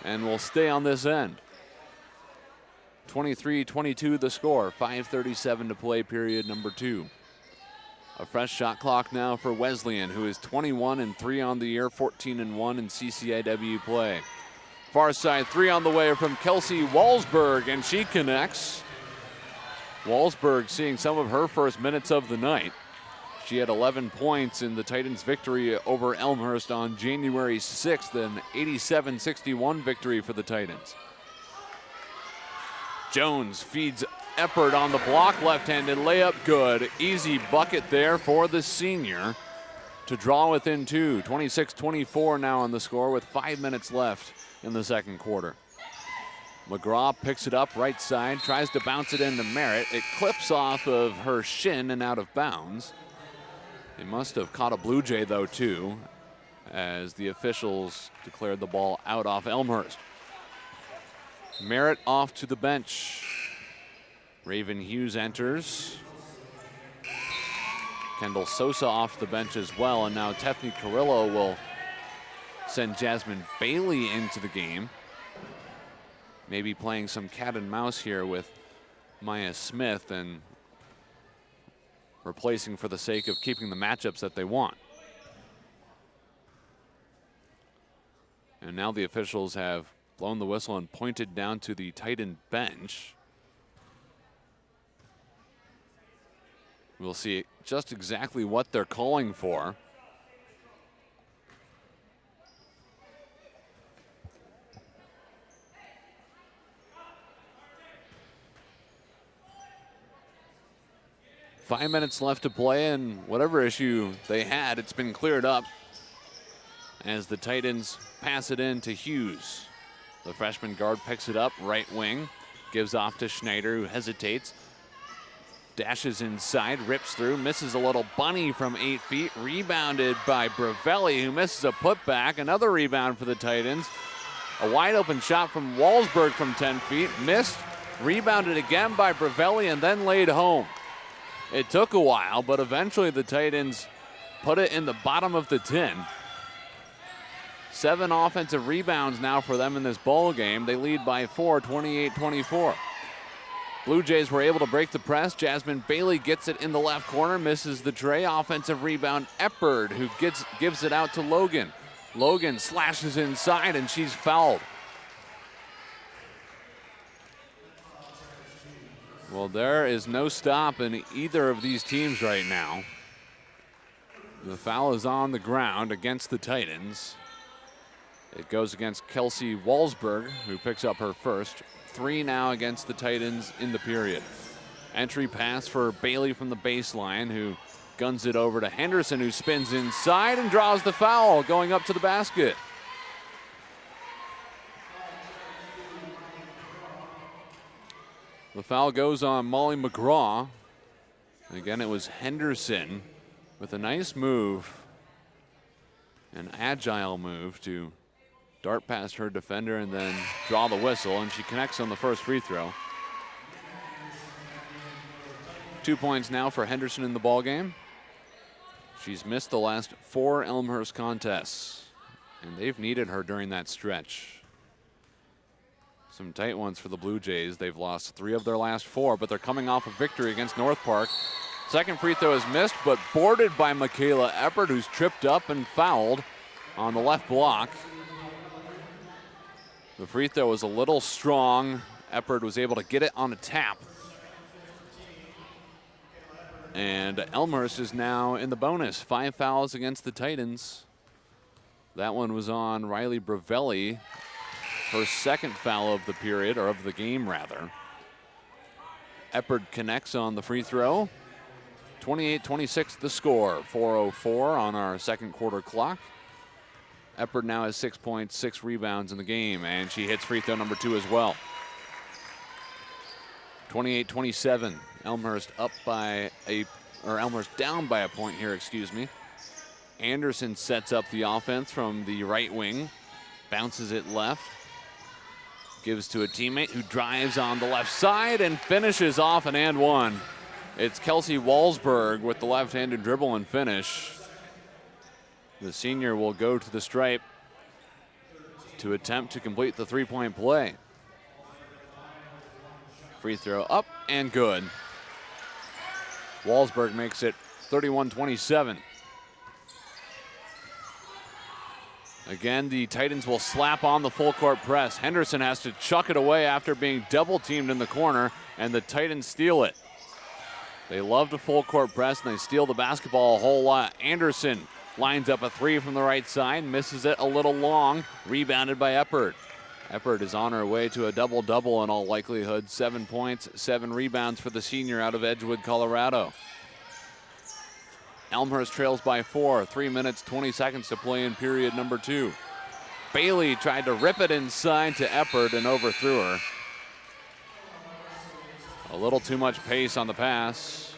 Speaker 1: and will stay on this end. 23-22 the score, 5:37 to play period number 2. A fresh shot clock now for Wesleyan, who is 21-3 on the year, 14-1 in CCIW play. Far side 3 on the way from Kelsey Walsberg, and she connects. Walsberg seeing some of her first minutes of the night. She had 11 points in the Titans' victory over Elmhurst on January 6th, an 87-61 victory for the Titans. Jones feeds Eppard on the block, left-handed layup, good. Easy bucket there for the senior to draw within 2. 26-24 now on the score with 5 minutes left in the second quarter. McGraw picks it up right side, tries to bounce it into Merritt. It clips off of her shin and out of bounds. It must have caught a Blue Jay though too. as the officials declared the ball out off Elmhurst. Merritt off to the bench. Raven Hughes enters. Kendall Sosa off the bench as well, and now Tefney Carrillo will send Jasmine Bailey into the game. Maybe playing some cat and mouse here with Maya Smith and replacing for the sake of keeping the matchups that they want. And now the officials have blown the whistle and pointed down to the Titan bench. We'll see just exactly what they're calling for. Five minutes left to play, and whatever issue they had, it's been cleared up as the Titans pass it in to Hughes. The freshman guard picks it up, right wing, gives off to Schneider, who hesitates, dashes inside, rips through, misses a little bunny from 8 feet, rebounded by Bravelli, who misses a putback. Another rebound for the Titans. A wide open shot from Walsberg from 10 feet, missed, rebounded again by Bravelli, and then laid home. It took a while, but eventually the Titans put it in the bottom of the tin. 7 offensive rebounds now for them in this ball game. They lead by 4, 28-24. Blue Jays were able to break the press. Jasmine Bailey gets it in the left corner, misses the tray. Offensive rebound, Eppard, who gives it out to Logan. Logan slashes inside, and she's fouled. Well, there is no stop in either of these teams right now. The foul is on the ground against the Titans. It goes against Kelsey Walsberg, who picks up her first. 3 now against the Titans in the period. Entry pass for Bailey from the baseline, who guns it over to Henderson, who spins inside and draws the foul, going up to the basket. The foul goes on Molly McGraw. Again, it was Henderson with a nice move, an agile move to dart past her defender and then draw the whistle, and she connects on the first free throw. 2 points now for Henderson in the ballgame. She's missed the last 4 Elmhurst contests, and they've needed her during that stretch. Some tight ones for the Blue Jays. They've lost 3 of their last 4, but they're coming off a victory against North Park. Second free throw is missed, but boarded by Michaela Eppard, who's tripped up and fouled on the left block. The free throw was a little strong. Eppard was able to get it on a tap. And Elmhurst is now in the bonus. 5 fouls against the Titans. That one was on Riley Bravelli. Her second foul of the period, or of the game rather. Eppard connects on the free throw. 28-26 the score. 4:04 on our second quarter clock. Eppard now has 6 points, 6 rebounds in the game, and she hits free throw number 2 as well. 28-27. Elmhurst Elmhurst down by a point here, excuse me. Anderson sets up the offense from the right wing, bounces it left. Gives to a teammate who drives on the left side and finishes off an and one. It's Kelsey Walsberg with the left-handed dribble and finish. The senior will go to the stripe to attempt to complete the 3-point play. Free throw up and good. Walsberg makes it 31-27. Again, the Titans will slap on the full court press. Henderson has to chuck it away after being double teamed in the corner, and the Titans steal it. They love to full court press, and they steal the basketball a whole lot. Anderson lines up a 3 from the right side, misses it a little long, rebounded by Eppard. Eppard is on her way to a double-double in all likelihood. 7 points, 7 rebounds for the senior out of Edgewood, Colorado. Elmhurst trails by 4, 3 minutes, 20 seconds to play in period number 2. Bailey tried to rip it inside to Eppard and overthrew her. A little too much pace on the pass.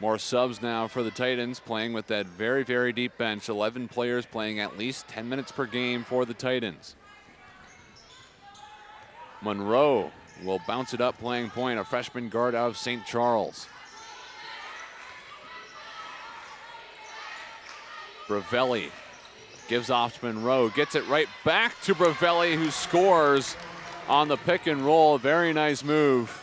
Speaker 1: More subs now for the Titans, playing with that very, very deep bench. 11 players playing at least 10 minutes per game for the Titans. Monroe will bounce it up, playing point, a freshman guard out of St. Charles. Bravelli gives off to Monroe, gets it right back to Bravelli, who scores on the pick and roll. A very nice move.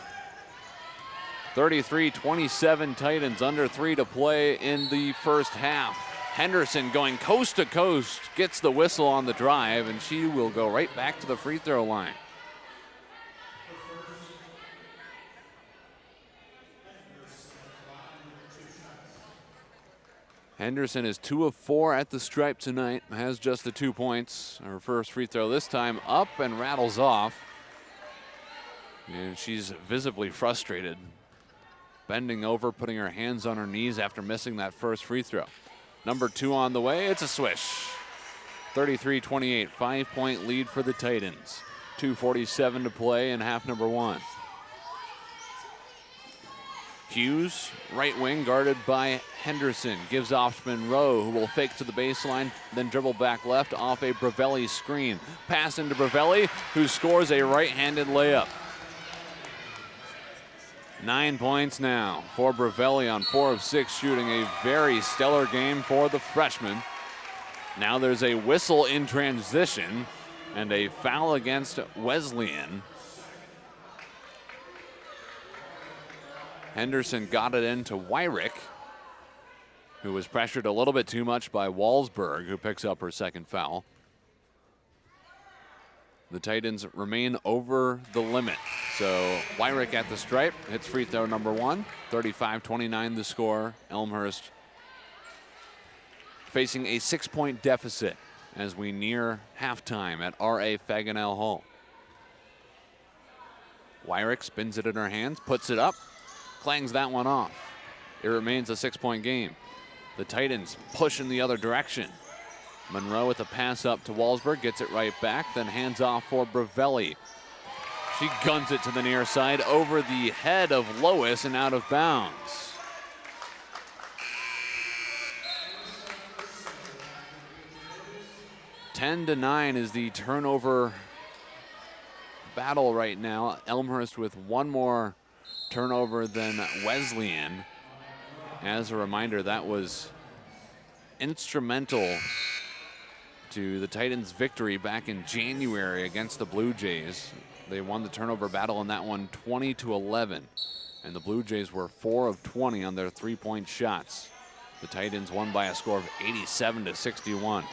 Speaker 1: 33-27 Titans, under 3 to play in the first half. Henderson going coast to coast, gets the whistle on the drive, and she will go right back to the free throw line. Henderson is 2 of 4 at the stripe tonight, has just the 2 points. Her first free throw this time up and rattles off. And she's visibly frustrated. Bending over, putting her hands on her knees after missing that first free throw. Number 2 on the way, it's a swish. 33-28, 5-point lead for the Titans. 2:47 to play in half number 1. Hughes, right wing, guarded by Henderson. Gives off to Monroe, who will fake to the baseline, then dribble back left off a Bravelli screen. Pass into Bravelli, who scores a right-handed layup. 9 points now for Bravelli on 4 of 6 shooting. A very stellar game for the freshman. Now there's a whistle in transition and a foul against Wesleyan. Henderson got it into Wyrick, who was pressured a little bit too much by Walsberg, who picks up her second foul. The Titans remain over the limit. So Wyrick at the stripe, hits free throw number 1. 35-29 the score. Elmhurst facing a 6-point deficit as we near halftime at R.A. Faganell Hall. Wyrick spins it in her hands, puts it up, clangs that one off. It remains a 6-point game. The Titans push in the other direction. Monroe with a pass up to Walsberg, gets it right back, then hands off for Bravelli. She guns it to the near side over the head of Lois and out of bounds. Ten to 9 is the turnover battle right now. Elmhurst with one more turnover than Wesleyan. As a reminder, that was instrumental to the Titans' victory back in January against the Blue Jays. They won the turnover battle in that one 20-11, and the Blue Jays were 4 of 20 on their 3-point shots. The Titans won by a score of 87-61.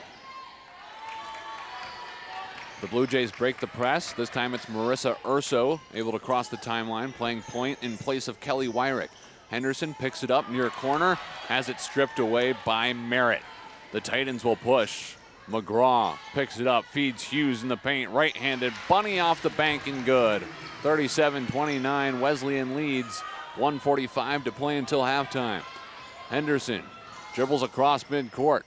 Speaker 1: The Blue Jays break the press. This time it's Marissa Urso able to cross the timeline, playing point in place of Kelly Wyrick. Henderson picks it up near corner, has it stripped away by Merritt. The Titans will push. McGraw picks it up, feeds Hughes in the paint, right-handed, bunny off the bank and good. 37-29, Wesleyan leads, 1:45 to play until halftime. Henderson dribbles across midcourt.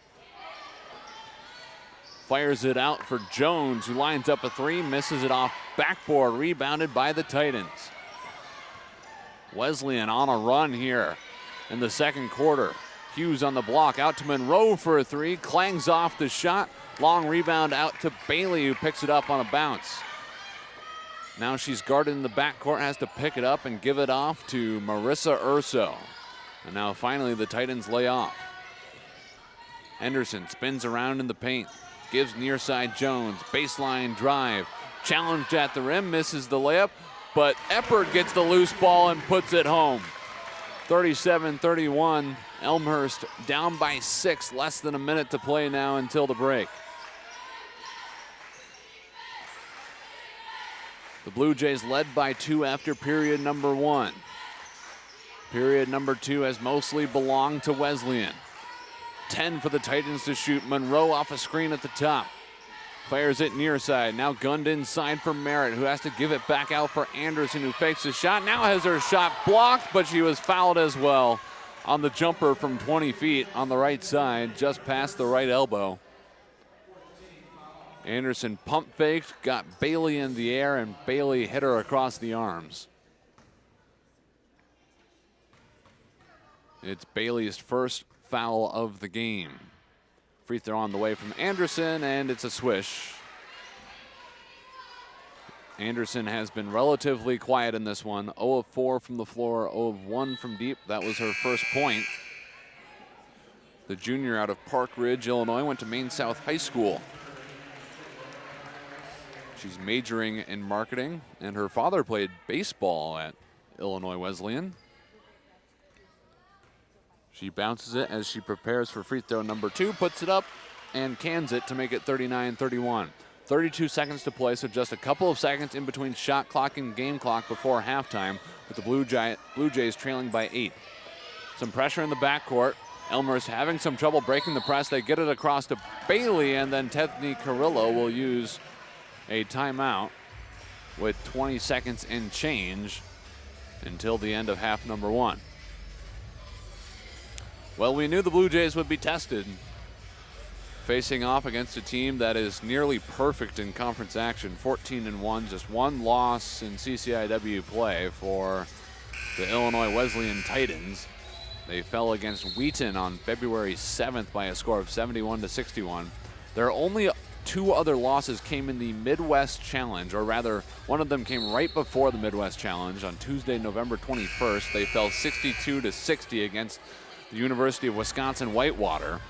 Speaker 1: Fires it out for Jones, who lines up a 3, misses it off backboard, rebounded by the Titans. Wesleyan on a run here in the second quarter. Hughes on the block, out to Monroe for a 3, clangs off the shot. Long rebound out to Bailey, who picks it up on a bounce. Now she's guarded in the backcourt, has to pick it up and give it off to Marissa Urso. And now finally the Titans lay off. Henderson spins around in the paint, gives near side Jones, baseline drive, challenged at the rim, misses the layup, but Eppert gets the loose ball and puts it home. 37-31, Elmhurst down by 6, less than a minute to play now until the break. The Blue Jays led by 2 after period number 1. Period number 2 has mostly belonged to Wesleyan. 10 for the Titans to shoot. Monroe off a screen at the top. Fires it near side. Now gunned inside for Merritt, who has to give it back out for Anderson, who fakes a shot. Now has her shot blocked, but she was fouled as well on the jumper from 20 feet on the right side, just past the right elbow. Anderson pump faked, got Bailey in the air, and Bailey hit her across the arms. It's Bailey's first foul of the game. Free throw on the way from Anderson, and it's a swish. Anderson has been relatively quiet in this one. 0 of 4 from the floor, 0 of 1 from deep. That was her first point. The junior out of Park Ridge, Illinois, went to Maine South High School. She's majoring in marketing, and her father played baseball at Illinois Wesleyan. She bounces it as she prepares for free throw number 2, puts it up, and cans it to make it 39-31. 32 seconds to play, so just a couple of seconds in between shot clock and game clock before halftime, with the Blue Jays trailing by 8. Some pressure in the backcourt. Elmhurst having some trouble breaking the press. They get it across to Bailey, and then Tethny Carrillo will use a timeout with 20 seconds and change until the end of half number 1. Well, we knew the Blue Jays would be tested, facing off against a team that is nearly perfect in conference action, 14-1, just one loss in CCIW play for the Illinois Wesleyan Titans. They fell against Wheaton on February 7th by a score of 71-61. Their only 2 other losses came in the Midwest Challenge, or rather, one of them came right before the Midwest Challenge on Tuesday, November 21st. They fell 62-60 against the University of Wisconsin-Whitewater.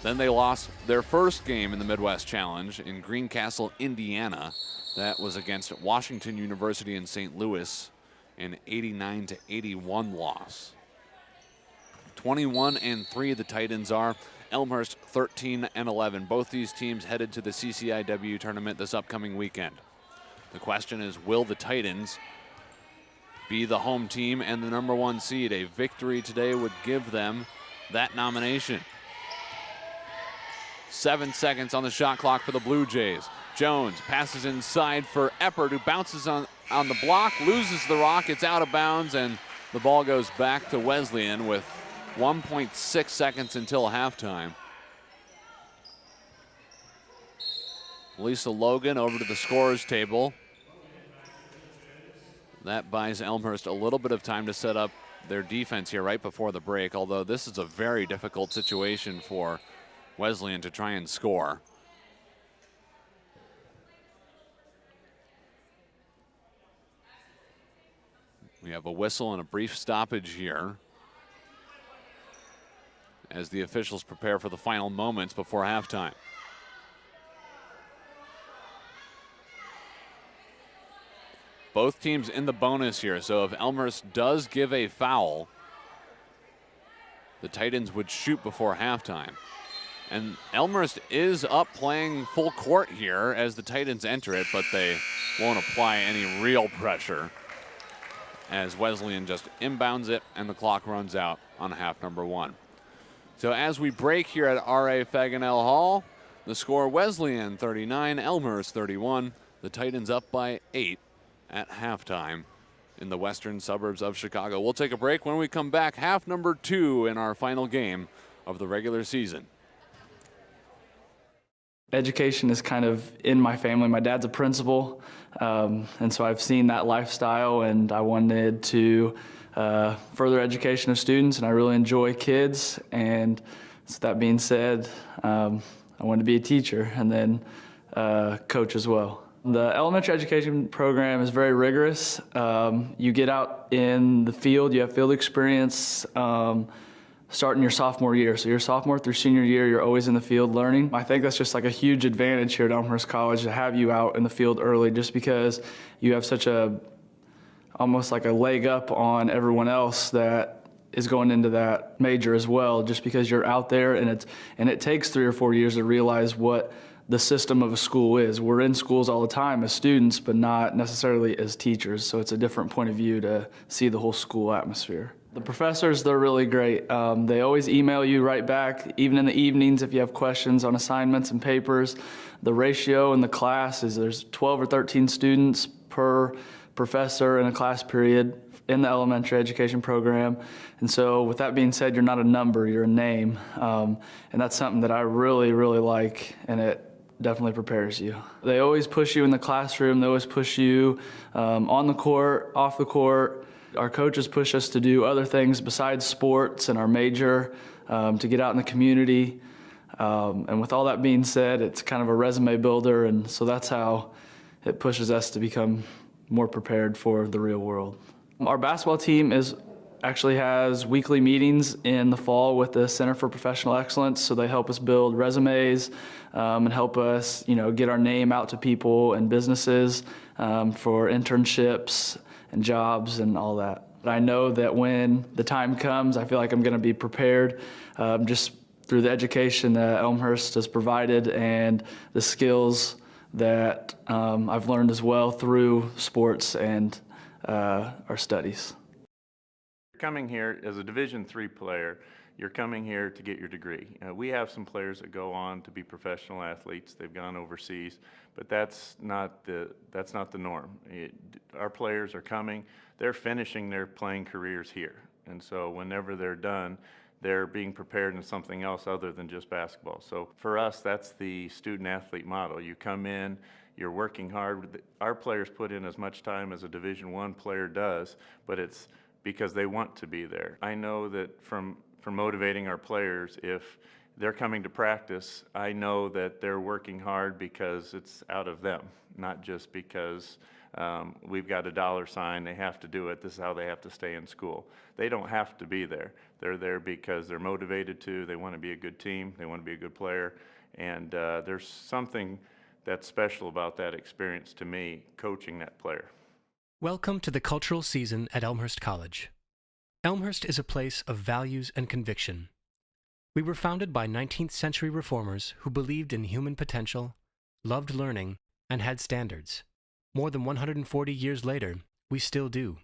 Speaker 1: Then they lost their first game in the Midwest Challenge in Greencastle, Indiana. That was against Washington University in St. Louis, an 89-81 loss. 21-3 the Titans are. Elmhurst 13-11. Both these teams headed to the CCIW tournament this upcoming weekend. The question is, will the Titans be the home team and the number 1 seed? A victory today would give them that nomination. 7 seconds on the shot clock for the Blue Jays. Jones passes inside for Eppert, who bounces on the block, loses the rock, it's out of bounds, and the ball goes back to Wesleyan with 1.6 seconds until halftime. Lisa Logan over to the scorer's table. That buys Elmhurst a little bit of time to set up their defense here right before the break, although this is a very difficult situation for Wesleyan to try and score. We have a whistle and a brief stoppage here as the officials prepare for the final moments before halftime. Both teams in the bonus here, so if Elmhurst does give a foul, the Titans would shoot before halftime. And Elmhurst is up playing full court here as the Titans enter it, but they won't apply any real pressure as Wesleyan just inbounds it and the clock runs out on half number 1. So as we break here at R.A. Faganell Hall, the score Wesleyan 39, Elmhurst 31. The Titans up by 8 at halftime in the western suburbs of Chicago. We'll take a break. When we come back, half number 2 in our final game of the regular season.
Speaker 2: Education is kind of in my family. My dad's a principal, and so I've seen that lifestyle, and I wanted to further education of students, and I really enjoy kids. And so that being said, I wanted to be a teacher and then coach as well. The elementary education program is very rigorous. You get out in the field, you have field experience starting your sophomore year. So your sophomore through senior year, you're always in the field learning. I think that's just like a huge advantage here at Elmhurst College to have you out in the field early, just because you have such almost like a leg up on everyone else that is going into that major as well, just because you're out there, and it takes 3 or 4 years to realize what the system of a school is. We're in schools all the time as students, but not necessarily as teachers, so it's a different point of view to see the whole school atmosphere. The professors, they're really great. They always email you right back, even in the evenings if you have questions on assignments and papers. The ratio in the class is there's 12 or 13 students per professor in a class period in the elementary education program. And so with that being said, you're not a number, you're a name. And that's something that I really, really like, and it definitely prepares you. They always push you in the classroom, they always push you on the court, off the court. Our coaches push us to do other things besides sports and our major, to get out in the community. And with all that being said, it's kind of a resume builder, and so that's how it pushes us to become more prepared for the real world. Our basketball team actually has weekly meetings in the fall with the Center for Professional Excellence, so they help us build resumes and help us, get our name out to people and businesses for internships and jobs and all that. But I know that when the time comes, I feel like I'm going to be prepared just through the education that Elmhurst has provided and the skills that I've learned as well through sports and our studies.
Speaker 3: Coming here as a Division III player, you're coming here to get your degree. We have some players that go on to be professional athletes. They've gone overseas, but that's not the norm. Our players are coming, they're finishing their playing careers here. And so whenever they're done, they're being prepared in something else other than just basketball. So for us, that's the student-athlete model. You come in, you're working hard. Our players put in as much time as a Division I player does, but it's because they want to be there. I know that from motivating our players, if they're coming to practice, I know that they're working hard because it's out of them, not just because we've got a dollar sign, they have to do it, this is how they have to stay in school. They don't have to be there. They're there because they're motivated to, they want to be a good team, they want to be a good player, and there's something that's special about that experience to me, coaching that player.
Speaker 4: Welcome to the cultural season at Elmhurst College. Elmhurst is a place of values and conviction. We were founded by 19th century reformers who believed in human potential, loved learning, and had standards. More than 140 years later, we still do.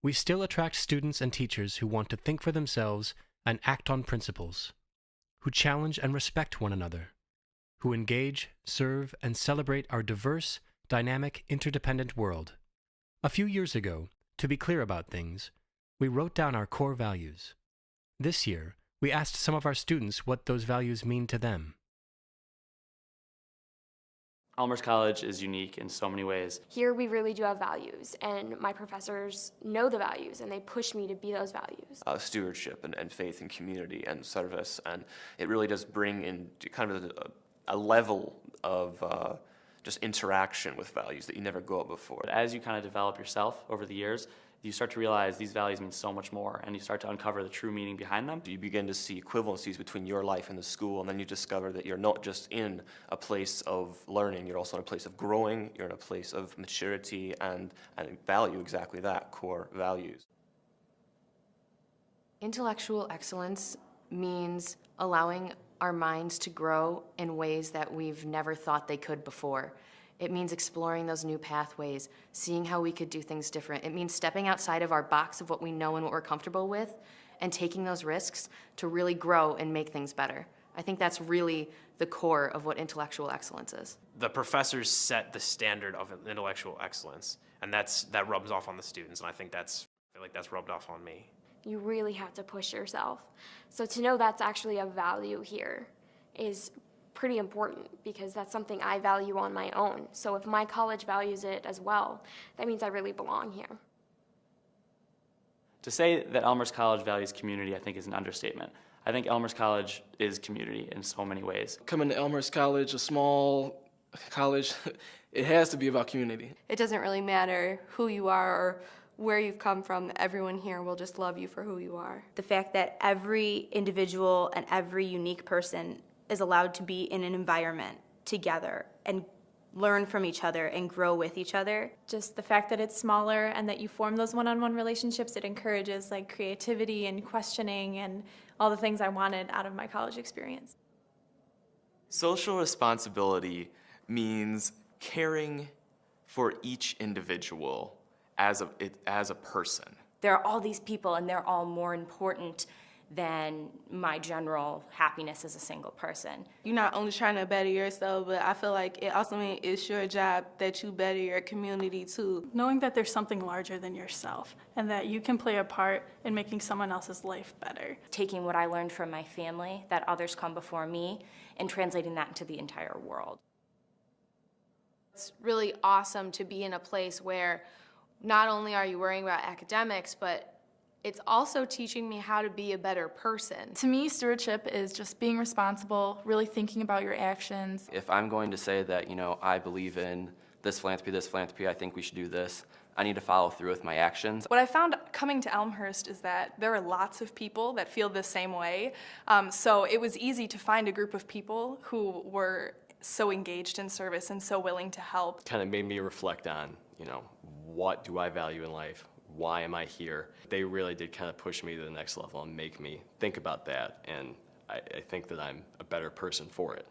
Speaker 4: We still attract students and teachers who want to think for themselves and act on principles, who challenge and respect one another, who engage, serve, and celebrate our diverse, dynamic, interdependent world. A few years ago, to be clear about things, we wrote down our core values. This year, we asked some of our students what those values mean to them.
Speaker 5: Elmhurst College is unique in so many ways.
Speaker 6: Here we really do have values, and my professors know the values, and they push me to be those values.
Speaker 7: Stewardship and faith and community and service, and it really does bring in kind of a level of just interaction with values that you never got before.
Speaker 5: But as you kind of develop yourself over the years, you start to realize these values mean so much more, and you start to uncover the true meaning behind them.
Speaker 7: You begin to see equivalencies between your life and the school, and then you discover that you're not just in a place of learning, you're also in a place of growing, you're in a place of maturity and value exactly that, core values.
Speaker 8: Intellectual excellence means allowing our minds to grow in ways that we've never thought they could before. It means exploring those new pathways, seeing how we could do things different. It means stepping outside of our box of what we know and what we're comfortable with and taking those risks to really grow and make things better. I think that's really the core of what intellectual excellence is.
Speaker 9: The professors set the standard of intellectual excellence, and that rubs off on the students, and I feel like that's rubbed off on me.
Speaker 6: You really have to push yourself. So to know that's actually a value here is pretty important, because that's something I value on my own. So if my college values it as well, that means I really belong here.
Speaker 5: To say that Elmhurst College values community, I think, is an understatement. I think Elmhurst College is community in so many ways.
Speaker 10: Coming to Elmhurst College, a small college, it has to be about community.
Speaker 11: It doesn't really matter who you are or where you've come from, everyone here will just love you for who you are.
Speaker 12: The fact that every individual and every unique person is allowed to be in an environment together and learn from each other and grow with each other.
Speaker 13: Just the fact that it's smaller and that you form those one-on-one relationships, it encourages creativity and questioning and all the things I wanted out of my college experience.
Speaker 14: Social responsibility means caring for each individual as a person.
Speaker 15: There are all these people, and they're all more important than my general happiness as a single person.
Speaker 11: You're not only trying to better yourself, but I feel like it also means it's your job that you better your community too.
Speaker 13: Knowing that there's something larger than yourself and that you can play a part in making someone else's life better.
Speaker 15: Taking what I learned from my family, that others come before me, and translating that into the entire world.
Speaker 8: It's really awesome to be in a place where
Speaker 16: not only are you worrying about academics, but it's also teaching me how to be a better person.
Speaker 17: To me, stewardship is just being responsible, really thinking about your actions.
Speaker 18: If I'm going to say that, I believe in this philanthropy, I think we should do this, I need to follow through with my actions.
Speaker 17: What I found coming to Elmhurst is that there are lots of people that feel the same way. So it was easy to find a group of people who were so engaged in service and so willing to help.
Speaker 19: Kind of made me reflect on, what do I value in life? Why am I here? They really did kind of push me to the next level and make me think about that, and I think that I'm a better person for it.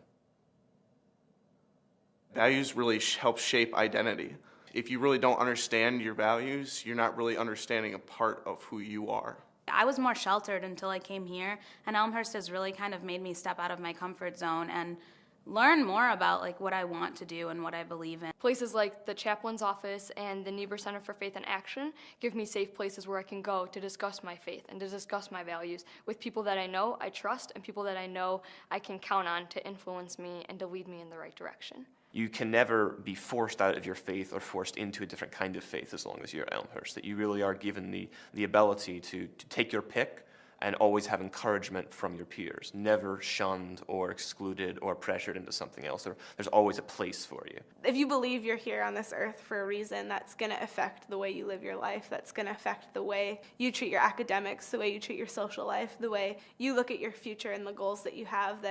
Speaker 20: Values really help shape identity. If you really don't understand your values, you're not really understanding a part of who you are.
Speaker 21: I was more sheltered until I came here, and Elmhurst has really kind of made me step out of my comfort zone and learn more about what I want to do and what I believe in.
Speaker 22: Places like the chaplain's office and the Niebuhr Center for Faith and Action give me safe places where I can go to discuss my faith and to discuss my values with people that I know I trust and people that I know I can count on to influence me and to lead me in the right direction.
Speaker 7: You can never be forced out of your faith or forced into a different kind of faith as long as you're at Elmhurst, that you really are given the ability to take your pick and always have encouragement from your peers, never shunned or excluded or pressured into something else. There's always a place for you.
Speaker 11: If you believe you're here on this earth for a reason, that's going to affect the way you live your life. That's going to affect the way you treat your academics, the way you treat your social life, the way you look at your future and the goals that you have.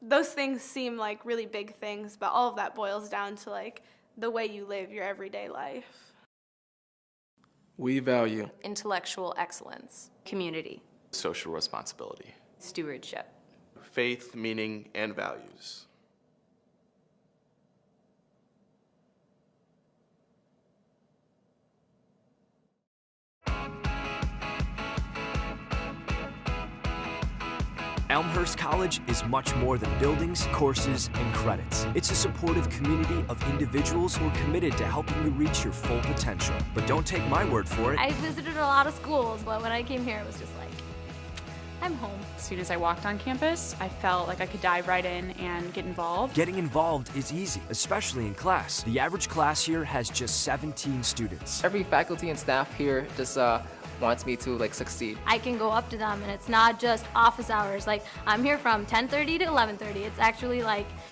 Speaker 11: Those things seem like really big things, but all of that boils down to the way you live your everyday life.
Speaker 10: We value
Speaker 15: intellectual excellence,
Speaker 12: community,
Speaker 14: social responsibility,
Speaker 15: stewardship,
Speaker 20: faith, meaning, and values.
Speaker 23: Elmhurst College is much more than buildings, courses, and credits. It's a supportive community of individuals who are committed to helping you reach your full potential. But don't take my word for it.
Speaker 24: I visited a lot of schools, but when I came here, it was just like, I'm home.
Speaker 25: As soon as I walked on campus, I felt like I could dive right in and get involved.
Speaker 23: Getting involved is easy, especially in class. The average class here has just 17 students.
Speaker 26: Every faculty and staff here just wants me to succeed.
Speaker 24: I can go up to them and it's not just office hours. I'm here from 10:30 to 11:30. It's actually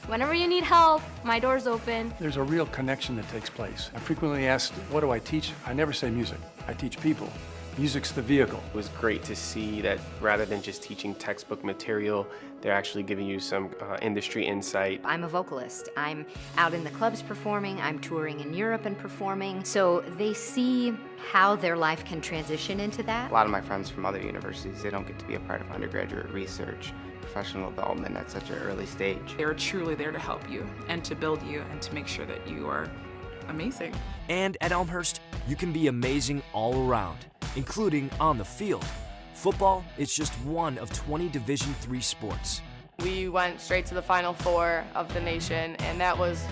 Speaker 24: whenever you need help, my door's open.
Speaker 27: There's a real connection that takes place. I'm frequently asked, what do I teach? I never say music. I teach people. Music's the vehicle.
Speaker 9: It was great to see that rather than just teaching textbook material, they're actually giving you some industry insight.
Speaker 28: I'm a vocalist. I'm out in the clubs performing. I'm touring in Europe and performing. So they see how their life can transition into that.
Speaker 29: A lot of my friends from other universities, they don't get to be a part of undergraduate research, professional development at such an early stage.
Speaker 30: They're truly there to help you and to build you and to make sure that you are amazing.
Speaker 23: And at Elmhurst, you can be amazing all around, including on the field. Football is just one of 20 Division III sports.
Speaker 16: We went straight to the Final Four of the nation, and that was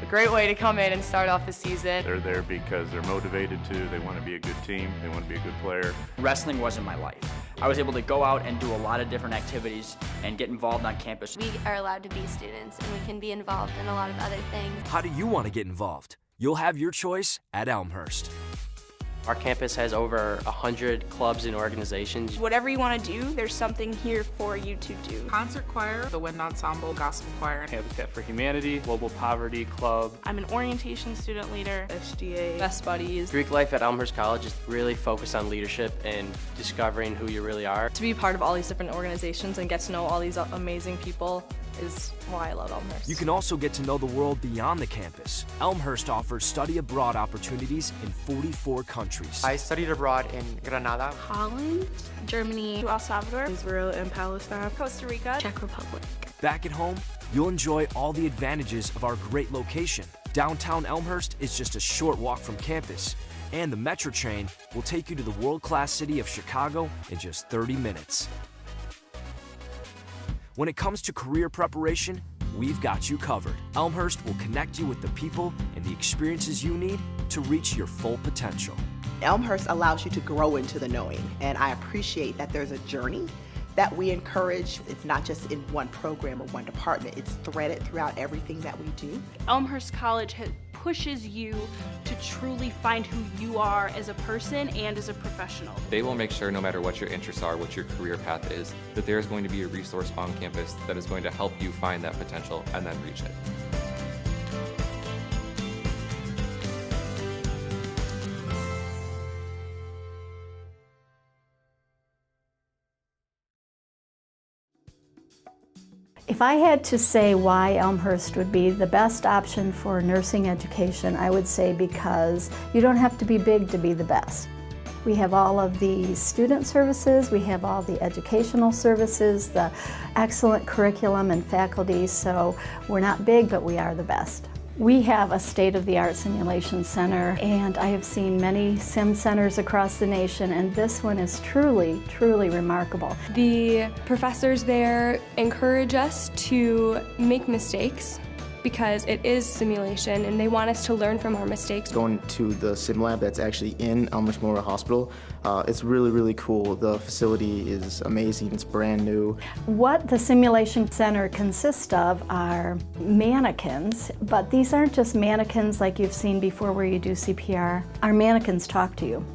Speaker 16: a great way to come in and start off the season.
Speaker 3: They're there because they're motivated to, they want to be a good team, they want to be a good player.
Speaker 31: Wrestling wasn't my life. I was able to go out and do a lot of different activities and get involved on campus.
Speaker 24: We are allowed to be students, and we can be involved in a lot of other things.
Speaker 23: How do you want to get involved? You'll have your choice at Elmhurst.
Speaker 5: Our campus has over 100 clubs and organizations.
Speaker 11: Whatever you want to do, there's something here for you to do.
Speaker 30: Concert choir, the wind ensemble, gospel choir,
Speaker 5: Habitat for Humanity, Global Poverty Club.
Speaker 11: I'm an orientation student leader, SGA, Best Buddies.
Speaker 5: Greek life at Elmhurst College is really focused on leadership and discovering who you really are.
Speaker 32: To be part of all these different organizations and get to know all these amazing people is why I love Elmhurst.
Speaker 23: You can also get to know the world beyond the campus. Elmhurst offers study abroad opportunities in 44 countries.
Speaker 26: I studied abroad in Granada,
Speaker 24: Holland, Germany,
Speaker 11: El Salvador, Israel and Palestine, Costa Rica,
Speaker 24: Czech Republic.
Speaker 23: Back at home, you'll enjoy all the advantages of our great location. Downtown Elmhurst is just a short walk from campus, and the Metro train will take you to the world-class city of Chicago in just 30 minutes. When it comes to career preparation, we've got you covered. Elmhurst will connect you with the people and the experiences you need to reach your full potential.
Speaker 33: Elmhurst allows you to grow into the knowing, and I appreciate that there's a journey that we encourage. It's not just in one program or one department, it's threaded throughout everything that we do.
Speaker 11: Elmhurst College has
Speaker 1: pushes you to truly find who you are as a person and as a professional.
Speaker 2: They will make sure no matter what your interests are, what your career path is, that there's going to be a resource on campus that is going to help you find that potential and then reach it.
Speaker 4: If I had to say why Elmhurst would be the best option for nursing education, I would say because you don't have to be big to be the best. We have all of the student services, we have all the educational services, the excellent curriculum and faculty, so we're not big, but we are the best. We have a state-of-the-art simulation center, and I have seen many sim centers across the nation, and this one is truly, truly remarkable.
Speaker 32: The professors there encourage us to make mistakes because it is simulation and they want us to learn from our mistakes.
Speaker 6: Going to the sim lab that's actually in Elmhurst Memorial Hospital, it's really, really cool. The facility is amazing, it's brand new.
Speaker 4: What the simulation center consists of are mannequins, but these aren't just mannequins like you've seen before where you do CPR. Our mannequins talk to you.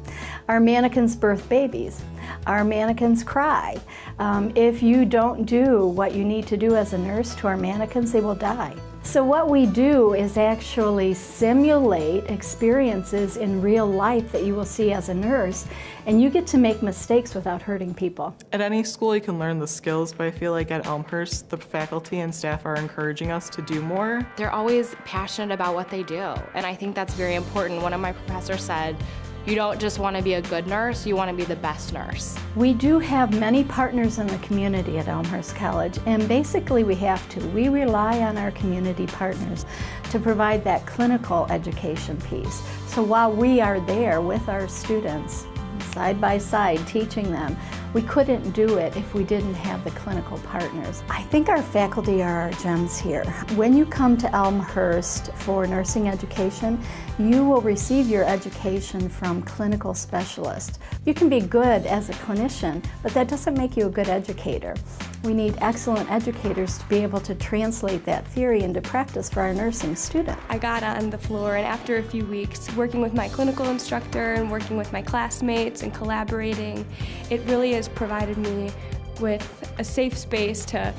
Speaker 4: Our mannequins birth babies. Our mannequins cry. If you don't do what you need to do as a nurse to our mannequins, they will die. So what we do is actually simulate experiences in real life that you will see as a nurse, and you get to make mistakes without hurting people.
Speaker 7: At any school you can learn the skills, but I feel like at Elmhurst, the faculty and staff are encouraging us to do more.
Speaker 15: They're always passionate about what they do, and I think that's very important. One of my professors said, you don't just want to be a good nurse, you want to be the best nurse.
Speaker 4: We do have many partners in the community at Elmhurst College, and basically we have to. We rely on our community partners to provide that clinical education piece. So while we are there with our students, side by side, teaching them, we couldn't do it if we didn't have the clinical partners. I think our faculty are our gems here. When you come to Elmhurst for nursing education, you will receive your education from clinical specialists. You can be good as a clinician, but that doesn't make you a good educator. We need excellent educators to be able to translate that theory into practice for our nursing students.
Speaker 32: I got on the floor, and after a few weeks working with my clinical instructor and working with my classmates and collaborating, it really has provided me with a safe space to,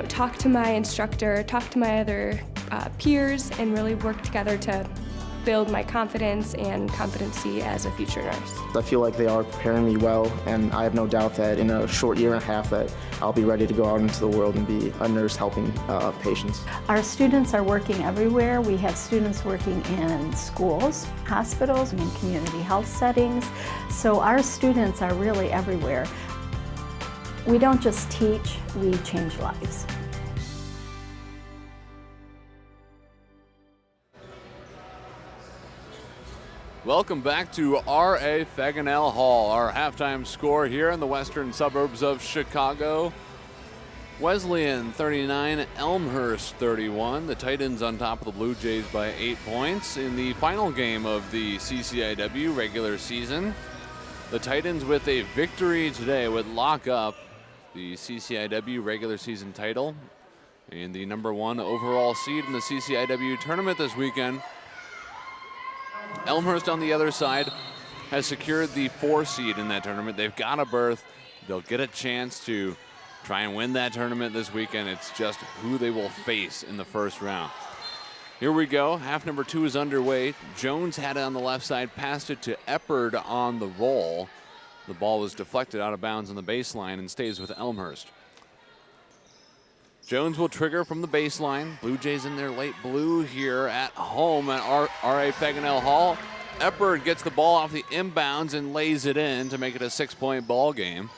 Speaker 32: talk to my instructor, talk to my other peers, and really work together to build my confidence and competency as a future nurse.
Speaker 6: I feel like they are preparing me well, and I have no doubt that in a short year and a half that I'll be ready to go out into the world and be a nurse helping patients.
Speaker 4: Our students are working everywhere. We have students working in schools, hospitals, and in community health settings. So our students are really everywhere. We don't just teach, we change lives.
Speaker 8: Welcome back to R.A. Faganell Hall, our halftime score here in the western suburbs of Chicago. Wesleyan 39, Elmhurst 31. The Titans on top of the Blue Jays by 8 points in the final game of the CCIW regular season. The Titans with a victory today would lock up the CCIW regular season title and the #1 overall seed in the CCIW tournament this weekend. Elmhurst on the other side has secured the 4 seed in that tournament. They've got a berth. They'll get a chance to try and win that tournament this weekend. It's just who they will face in the first round. Here we go. Half number 2 is underway. Jones had it on the left side, passed it to Eppard on the roll. The ball was deflected out of bounds on the baseline and stays with Elmhurst. Jones will trigger from the baseline. Blue Jays in their late blue here at home at R.A. Faganell Hall. Eppard gets the ball off the inbounds and lays it in to make it a 6-point ball game.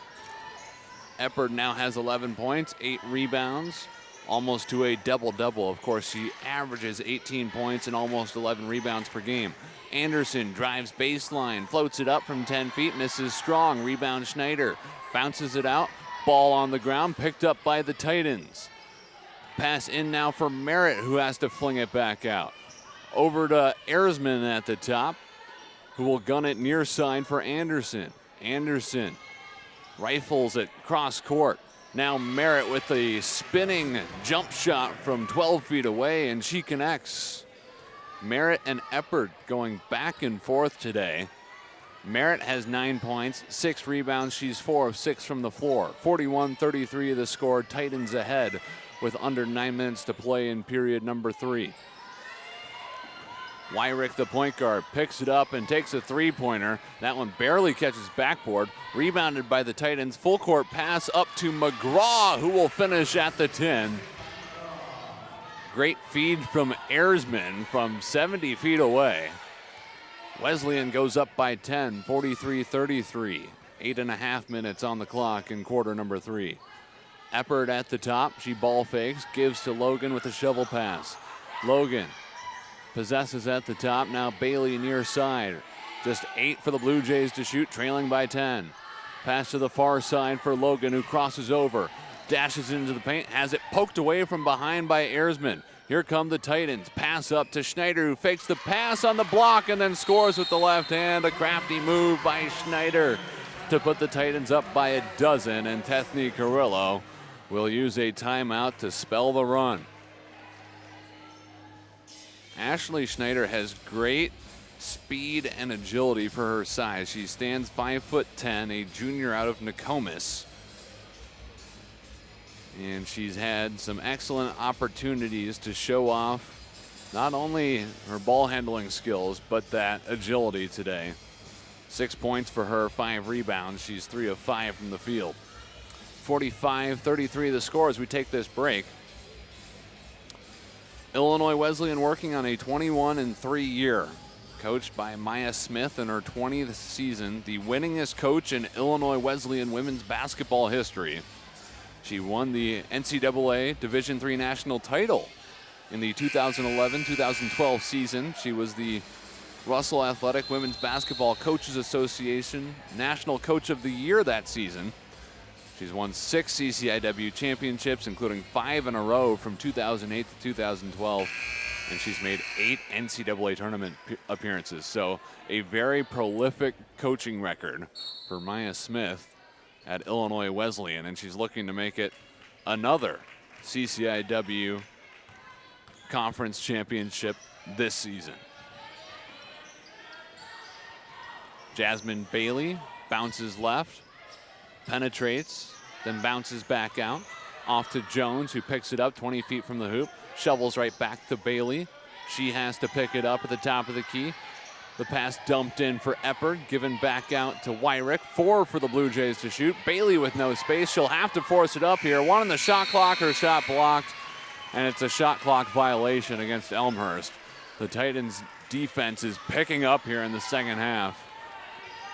Speaker 8: Eppard now has 11 points, 8 rebounds, almost to a double-double. Of course, he averages 18 points and almost 11 rebounds per game. Anderson drives baseline, floats it up from 10 feet, misses strong. Rebound Schneider, bounces it out. Ball on the ground, picked up by the Titans. Pass in now for Merritt, who has to fling it back out. Over to Erzman at the top, who will gun it near side for Anderson. Anderson rifles it cross court. Now Merritt with the spinning jump shot from 12 feet away, and she connects. Merritt and Eppard going back and forth today. Merritt has 9 points, 6 rebounds. She's 4 of 6 from the floor. 41-33 the score. Titans ahead with under 9 minutes to play in period number 3. Wyrick, the point guard, picks it up and takes a three-pointer. That one barely catches backboard. Rebounded by the Titans. Full court pass up to McGraw, who will finish at the 10. Great feed from Erzman from 70 feet away. Wesleyan goes up by 10, 43-33. 8.5 minutes on the clock in quarter number 3. Eppard at the top. She ball fakes, gives to Logan with a shovel pass. Logan possesses at the top. Now Bailey near side. Just 8 for the Blue Jays to shoot, trailing by 10. Pass to the far side for Logan, who crosses over. Dashes into the paint, has it poked away from behind by Erzman. Here come the Titans. Pass up to Schneider, who fakes the pass on the block and then scores with the left hand. A crafty move by Schneider to put the Titans up by a dozen, and Tethny Carrillo will use a timeout to spell the run. Ashley Schneider has great speed and agility for her size. She stands 5'10", a junior out of Nokomis. And she's had some excellent opportunities to show off not only her ball handling skills, but that agility today. 6 points for her, 5 rebounds. She's 3 of 5 from the field. 45-33 the score as we take this break. Illinois Wesleyan working on a 21-3 year. Coached by Maya Smith in her 20th season, the winningest coach in Illinois Wesleyan women's basketball history. She won the NCAA Division III national title in the 2011-2012 season. She was the Russell Athletic Women's Basketball Coaches Association National Coach of the Year that season. She's won 6 CCIW championships, including 5 in a row from 2008 to 2012. And she's made 8 NCAA tournament appearances. So a very prolific coaching record for Maya Smith at Illinois Wesleyan, and she's looking to make it another CCIW conference championship this season. Jasmine Bailey bounces left, penetrates, then bounces back out. Off to Jones, who picks it up 20 feet from the hoop, shovels right back to Bailey. She has to pick it up at the top of the key. The pass dumped in for Eppard, given back out to Wyrick. 4 for the Blue Jays to shoot. Bailey with no space. She'll have to force it up here. 1 on the shot clock, her shot blocked, and it's a shot clock violation against Elmhurst. The Titans' defense is picking up here in the second half.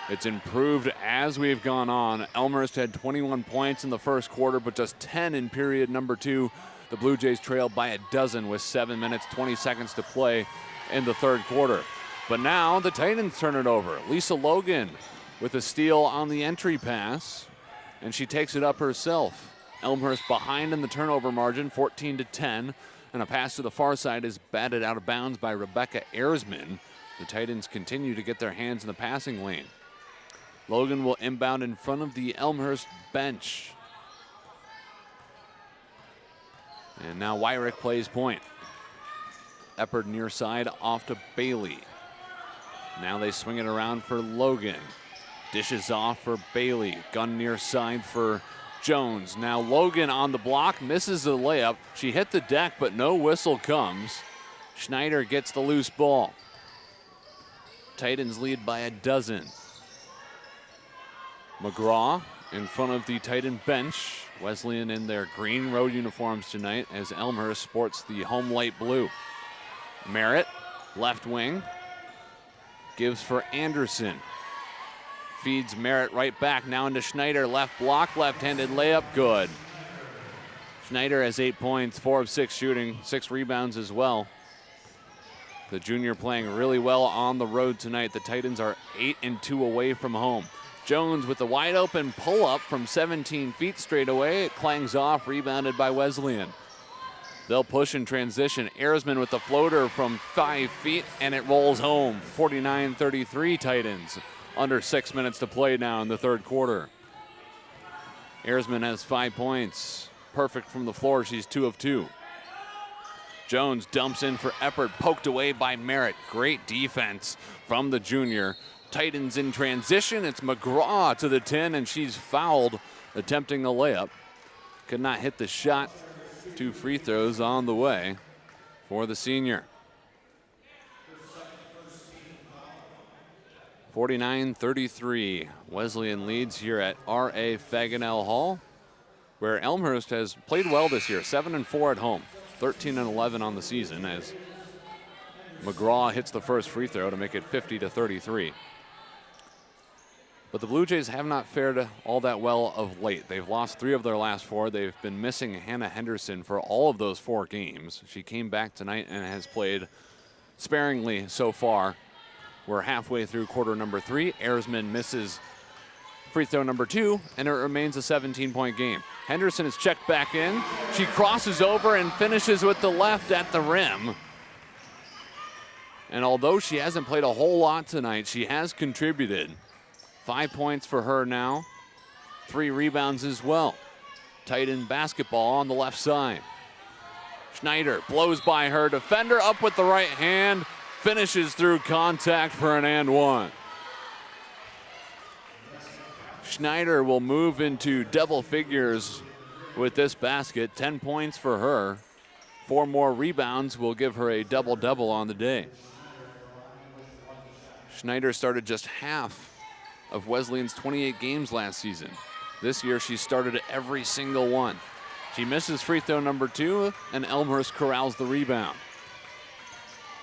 Speaker 8: It's improved as we've gone on. Elmhurst had 21 points in the first quarter, but just 10 in period number 2. The Blue Jays trailed by a dozen with 7 minutes, 20 seconds to play in the third quarter. But now the Titans turn it over. Lisa Logan with a steal on the entry pass, and she takes it up herself. Elmhurst behind in the turnover margin, 14-10, and a pass to the far side is batted out of bounds by Rebecca Erzman. The Titans continue to get their hands in the passing lane. Logan will inbound in front of the Elmhurst bench. And now Wyrick plays point. Eppard near side off to Bailey. Now they swing it around for Logan. Dishes off for Bailey. Gun near side for Jones. Now Logan on the block, misses the layup. She hit the deck, but no whistle comes. Schneider gets the loose ball. Titans lead by a dozen. McGraw in front of the Titan bench. Wesleyan in their green road uniforms tonight as Elmhurst sports the home light blue. Merritt, left wing. Gives for Anderson. Feeds Merritt right back. Now into Schneider. Left block. Left-handed layup. Good. Schneider has 8 points. 4 of 6 shooting. 6 rebounds as well. The junior playing really well on the road tonight. The Titans are 8-2 away from home. Jones with the wide open pull-up from 17 feet straight away. It clangs off. Rebounded by Wesleyan. They'll push in transition. Erzman with the floater from 5 feet, and it rolls home. 49-33 Titans. Under 6 minutes to play now in the third quarter. Erzman has 5 points. Perfect from the floor. She's 2 of 2. Jones dumps in for Eppert, poked away by Merritt. Great defense from the junior. Titans in transition. It's McGraw to the 10, and she's fouled attempting a layup. Could not hit the shot. 2 free throws on the way for the senior. 49-33. Wesleyan leads here at R.A. Faganell Hall, where Elmhurst has played well this year. 7-4 at home, 13-11 on the season, as McGraw hits the first free throw to make it 50-33. But the Blue Jays have not fared all that well of late. They've lost 3 of their last 4. They've been missing Hannah Henderson for all of those 4 games. She came back tonight and has played sparingly so far. We're halfway through quarter number 3. Erzman misses free throw number 2, and it remains a 17-point game. Henderson is checked back in. She crosses over and finishes with the left at the rim. And although she hasn't played a whole lot tonight, she has contributed. 5 points for her now, 3 rebounds as well. Titan basketball on the left side. Schneider blows by her defender, up with the right hand, finishes through contact for an and one. Schneider will move into double figures with this basket. 10 points for her. 4 more rebounds will give her a double-double on the day. Schneider started just half of Wesleyan's 28 games last season. This year she started every single one. She misses free throw number 2, and Elmhurst corrals the rebound.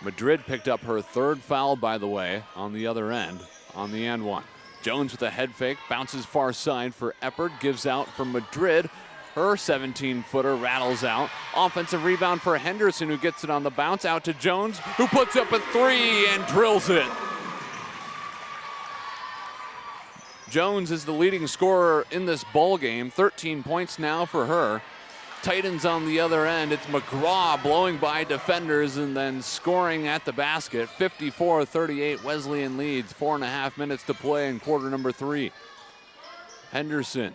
Speaker 8: Madrid picked up her 3rd foul, by the way, on the other end, on the and one. Jones with a head fake, bounces far side for Eppert, gives out for Madrid. Her 17-footer rattles out. Offensive rebound for Henderson, who gets it on the bounce, out to Jones, who puts up a 3 and drills it. Jones is the leading scorer in this ball game. 13 points now for her. Titans on the other end. It's McGraw blowing by defenders and then scoring at the basket. 54-38. Wesleyan leads. 4.5 minutes to play in quarter number 3. Henderson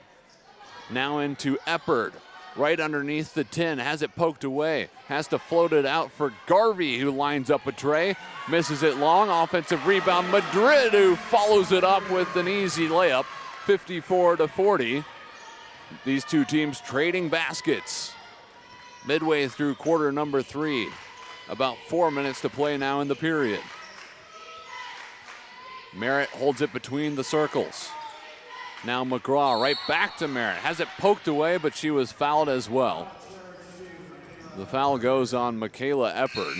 Speaker 8: now into Eppert. Right underneath the 10, has it poked away, has to float it out for Garvey, who lines up a tray, misses it long. Offensive rebound, Madrid, who follows it up with an easy layup, 54-40. These 2 teams trading baskets. Midway through quarter number 3, about 4 minutes to play now in the period. Merritt holds it between the circles. Now McGraw right back to Merritt. Has it poked away, but she was fouled as well. The foul goes on Michaela Eppert.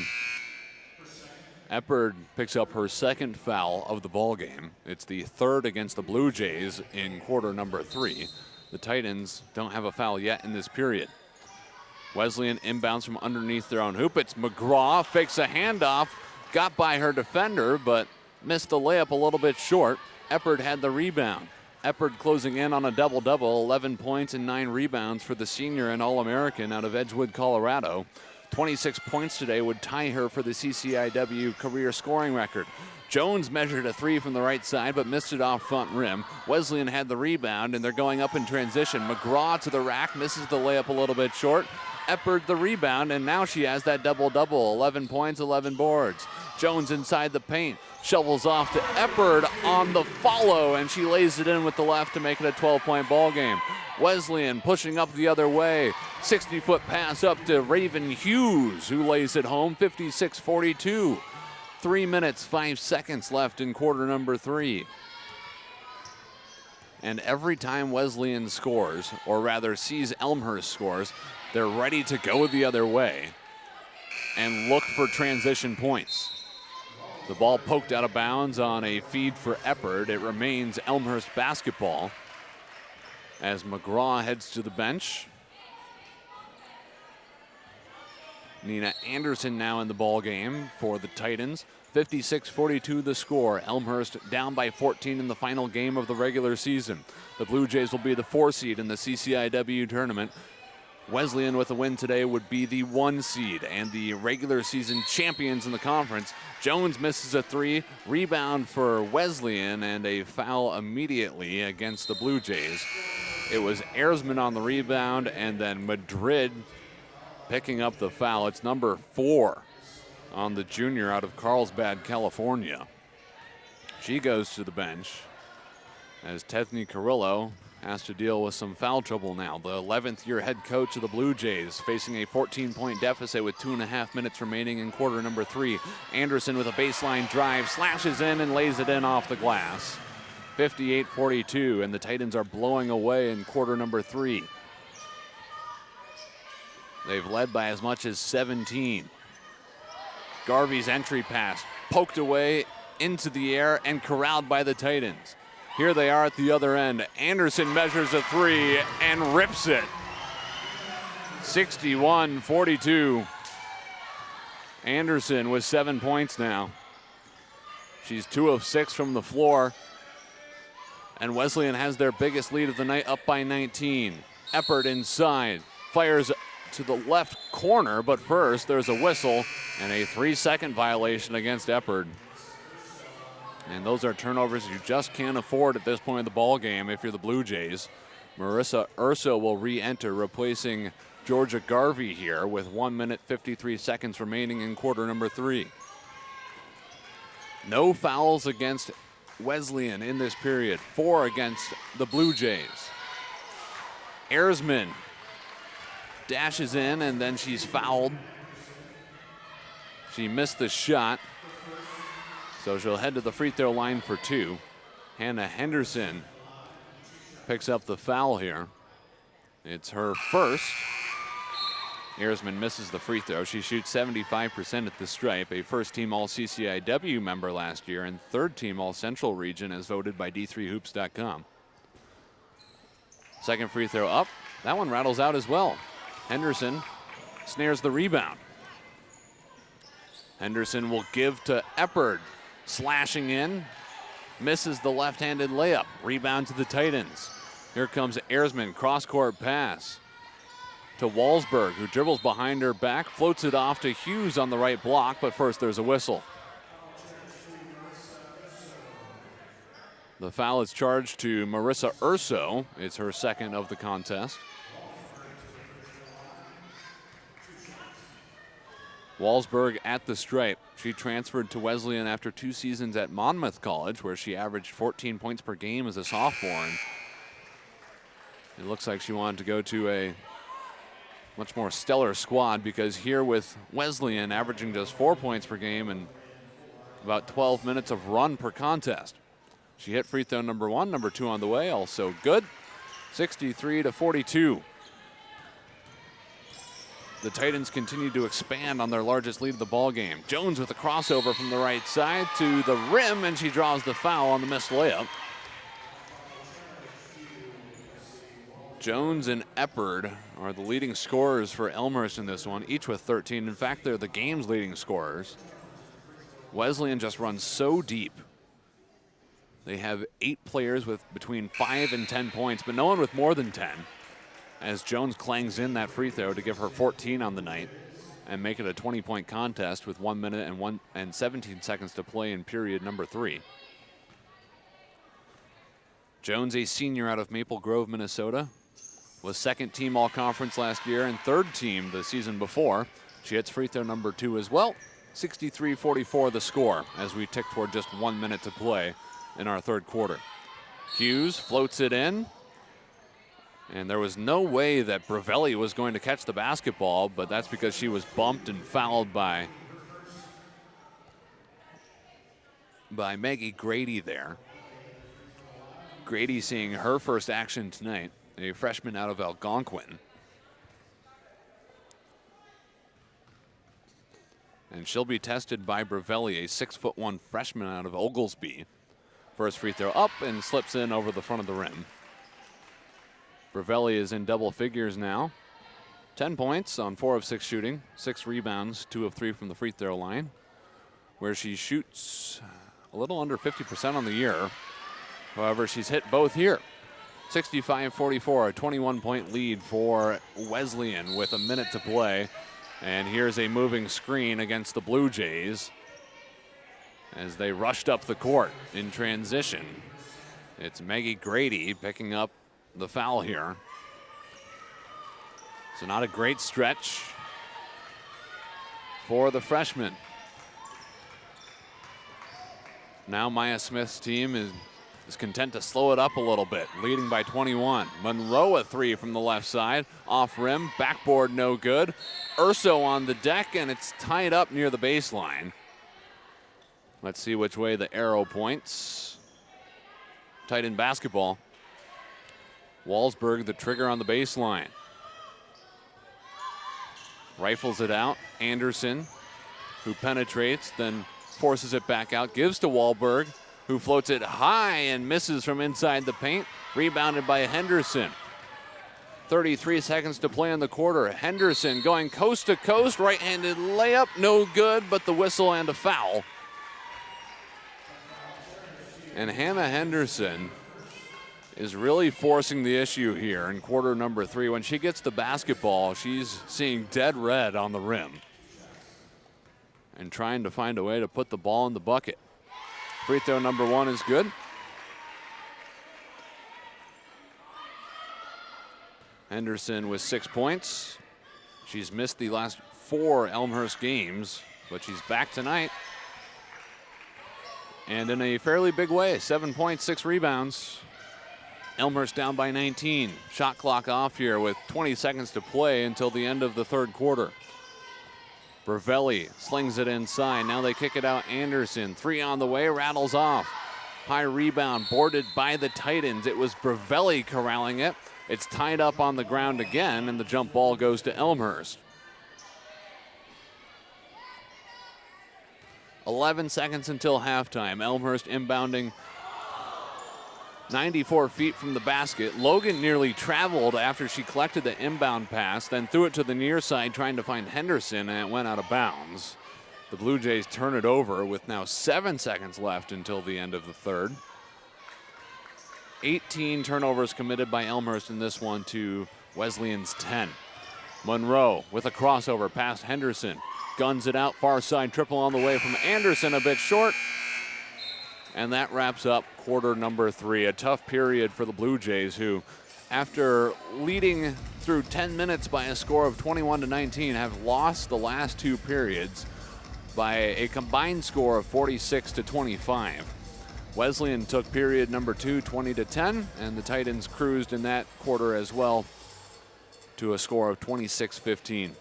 Speaker 8: Eppert picks up her 2nd foul of the ball game. It's the 3rd against the Blue Jays in quarter number 3. The Titans don't have a foul yet in this period. Wesleyan inbounds from underneath their own hoop. It's McGraw, fakes a handoff, got by her defender, but missed the layup a little bit short. Eppert had the rebound. Eppert closing in on a double-double, 11 points and 9 rebounds for the senior and All-American out of Edgewood, Colorado. 26 points today would tie her for the CCIW career scoring record. Jones measured a 3 from the right side, but missed it off front rim. Wesleyan had the rebound, and they're going up in transition. McGraw to the rack, misses the layup a little bit short. Eppert the rebound, and now she has that double-double, 11 points, 11 boards. Jones inside the paint, shovels off to Eppert on the follow, and she lays it in with the left to make it a 12-point ball game. Wesleyan pushing up the other way. 60-foot pass up to Raven Hughes, who lays it home, 56-42. 3 minutes, 5 seconds left in quarter number 3. And every time Wesleyan scores, or rather sees Elmhurst scores, they're ready to go the other way and look for transition points. The ball poked out of bounds on a feed for Eppert. It remains Elmhurst basketball as McGraw heads to the bench. Nina Anderson now in the ball game for the Titans. 56-42 the score. Elmhurst down by 14 in the final game of the regular season. The Blue Jays will be the 4 seed in the CCIW tournament. Wesleyan with a win today would be the 1 seed and the regular season champions in the conference. Jones misses a 3, rebound for Wesleyan, and a foul immediately against the Blue Jays. It was Erzman on the rebound, and then Madrid picking up the foul. It's number 4 on the junior out of Carlsbad, California. She goes to the bench as Tethny Carrillo has to deal with some foul trouble now. The 11th year head coach of the Blue Jays facing a 14-point deficit with 2.5 minutes remaining in quarter number 3. Anderson with a baseline drive, slashes in and lays it in off the glass. 58-42, and the Titans are blowing away in quarter number 3. They've led by as much as 17. Garvey's entry pass poked away into the air and corralled by the Titans. Here they are at the other end. Anderson measures a 3 and rips it. 61-42. Anderson with 7 points now. She's 2 of 6 from the floor. And Wesleyan has their biggest lead of the night, up by 19. Eppert inside, fires to the left corner, but first there's a whistle and a 3-second violation against Eppert. And those are turnovers you just can't afford at this point in the ball game if you're the Blue Jays. Marissa Urso will re-enter, replacing Georgia Garvey here with 1 minute 53 seconds remaining in quarter number 3. No fouls against Wesleyan in this period, 4 against the Blue Jays. Erzman dashes in and then she's fouled. She missed the shot, so she'll head to the free throw line for 2. Hannah Henderson picks up the foul here. It's her first. Erzman misses the free throw. She shoots 75% at the stripe, a first-team All-CCIW member last year and third-team All-Central region as voted by D3Hoops.com. Second free throw up. That one rattles out as well. Henderson snares the rebound. Henderson will give to Eppert. Slashing in, misses the left-handed layup. Rebound to the Titans. Here comes Erzman, cross-court pass to Walsberg, who dribbles behind her back, floats it off to Hughes on the right block, but first there's a whistle. The foul is charged to Marissa Urso. It's her second of the contest. Walsberg at the stripe. She transferred to Wesleyan after 2 seasons at Monmouth College, where she averaged 14 points per game as a sophomore. And it looks like she wanted to go to a much more stellar squad, because here with Wesleyan averaging just 4 points per game and about 12 minutes of run per contest. She hit free throw number 1, number 2 on the way, also good. 63-42. The Titans continue to expand on their largest lead of the ball game. Jones with a crossover from the right side to the rim, and she draws the foul on the missed layup. Jones and Eppert are the leading scorers for Elmhurst in this one, each with 13. In fact, they're the game's leading scorers. Wesleyan just runs so deep. They have 8 players with between 5 and 10 points, but no one with more than 10. As Jones clangs in that free throw to give her 14 on the night and make it a 20-point contest with 1 minute and 17 seconds to play in period number 3. Jones, a senior out of Maple Grove, Minnesota, was second team all-conference last year and third team the season before. She hits free throw number 2 as well. 63-44 the score as we tick toward just 1 minute to play in our third quarter. Hughes floats it in. And there was no way that Bravelli was going to catch the basketball, but that's because she was bumped and fouled by Maggie Grady there. Grady seeing her first action tonight, a freshman out of Algonquin. And she'll be tested by Bravelli, a 6'1" freshman out of Oglesby. First free throw up and slips in over the front of the rim. Bravelli is in double figures now. 10 points on 4 of 6 shooting, 6 rebounds, 2 of 3 from the free throw line, where she shoots a little under 50% on the year. However, she's hit both here. 65-44, a 21-point lead for Wesleyan with a minute to play. And here's a moving screen against the Blue Jays as they rushed up the court in transition. It's Maggie Grady picking up the foul here. So not a great stretch for the freshman. Now Maya Smith's team is content to slow it up a little bit, leading by 21. Monroe a three from the left side, off rim, backboard no good. Urso on the deck, and it's tied up near the baseline. Let's see which way the arrow points. Titan basketball. Walsberg the trigger on the baseline. Rifles it out. Anderson, who penetrates, then forces it back out, gives to Wahlberg, who floats it high and misses from inside the paint. Rebounded by Henderson. 33 seconds to play in the quarter. Henderson going coast to coast, right-handed layup, no good, but the whistle and a foul. And Hannah Henderson is really forcing the issue here in quarter number 3. When she gets the basketball, she's seeing dead red on the rim and trying to find a way to put the ball in the bucket. Free throw number 1 is good. Henderson with 6 points. She's missed the last 4 Elmhurst games, but she's back tonight. And in a fairly big way, 7 points, 6 rebounds. Elmhurst down by 19. Shot clock off here with 20 seconds to play until the end of the third quarter. Bravelli slings it inside. Now they kick it out. Anderson, 3 on the way, rattles off. High rebound, boarded by the Titans. It was Bravelli corralling it. It's tied up on the ground again, and the jump ball goes to Elmhurst. 11 seconds until halftime. Elmhurst inbounding 94 feet from the basket. Logan nearly traveled after she collected the inbound pass, then threw it to the near side trying to find Henderson, and it went out of bounds. The Blue Jays turn it over with now 7 seconds left until the end of the third. 18 turnovers committed by Elmhurst in this one to Wesleyan's 10. Monroe with a crossover past Henderson. Guns it out, far side triple on the way from Anderson, a bit short. And that wraps up quarter number 3. A tough period for the Blue Jays, who, after leading through 10 minutes by a score of 21-19, have lost the last 2 periods by a combined score of 46-25. Wesleyan took period number 2, 20-10, and the Titans cruised in that quarter as well to a score of 26-15.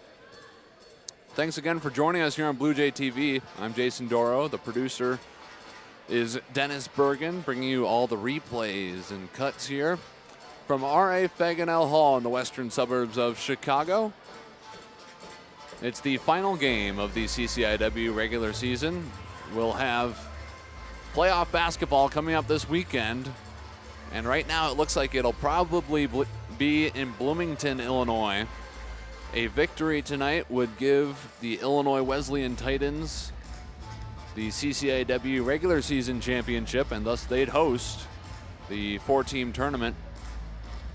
Speaker 8: Thanks again for joining us here on Blue Jay TV. I'm Jason Doro. The producer is Dennis Bergen, bringing you all the replays and cuts here from R.A. Faganell Hall in the western suburbs of Chicago. It's the final game of the CCIW regular season. We'll have playoff basketball coming up this weekend, and right now it looks like it'll probably be in Bloomington, Illinois. A victory tonight would give the Illinois Wesleyan Titans the CCIW regular season championship, and thus they'd host the 4-team tournament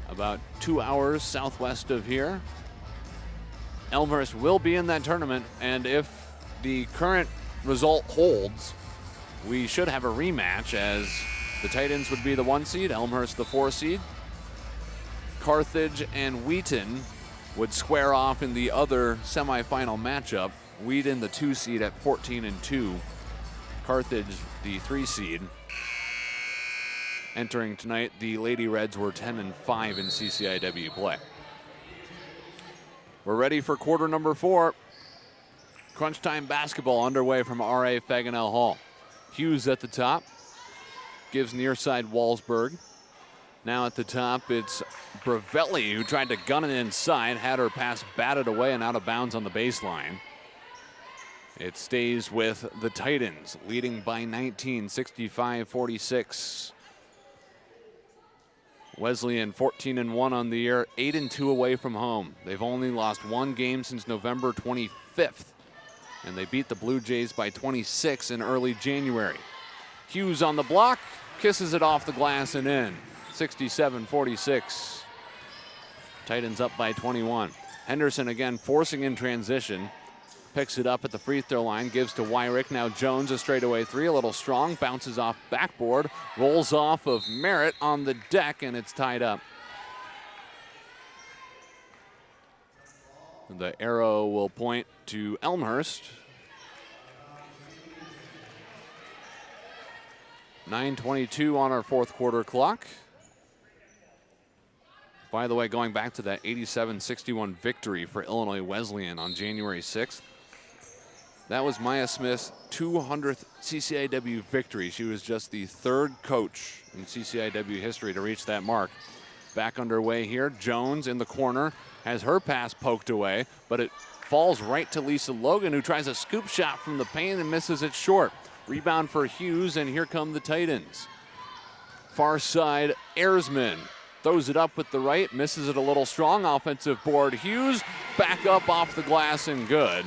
Speaker 8: about 2 hours southwest of here. Elmhurst will be in that tournament, and if the current result holds, we should have a rematch, as the Titans would be the 1 seed, Elmhurst the 4 seed. Carthage and Wheaton would square off in the other semifinal matchup. Wheaton the 2 seed at 14-2. Carthage the 3 seed. Entering tonight, the Lady Reds were 10-5 in CCIW play. We're ready for quarter number 4. Crunch time basketball underway from R.A. Faganell Hall. Hughes at the top, gives near side Walsberg. Now at the top, it's Bravelli, who tried to gun it inside, had her pass batted away and out of bounds on the baseline. It stays with the Titans, leading by 19, 65-46. Wesleyan 14-1 on the year, 8-2 away from home. They've only lost 1 game since November 25th, and they beat the Blue Jays by 26 in early January. Hughes on the block, kisses it off the glass and in. 67-46. Titans up by 21. Henderson again forcing in transition. Picks it up at the free throw line, gives to Wyrick. Now Jones, a straightaway 3, a little strong, bounces off backboard, rolls off of Merritt on the deck, and it's tied up. The arrow will point to Elmhurst. 9:22 on our fourth quarter clock. By the way, going back to that 87-61 victory for Illinois Wesleyan on January 6th, that was Maya Smith's 200th CCIW victory. She was just the third coach in CCIW history to reach that mark. Back underway here, Jones in the corner has her pass poked away, but it falls right to Lisa Logan, who tries a scoop shot from the paint and misses it short. Rebound for Hughes, and here come the Titans. Far side, Erzman throws it up with the right, misses it a little strong. Offensive board, Hughes back up off the glass and good.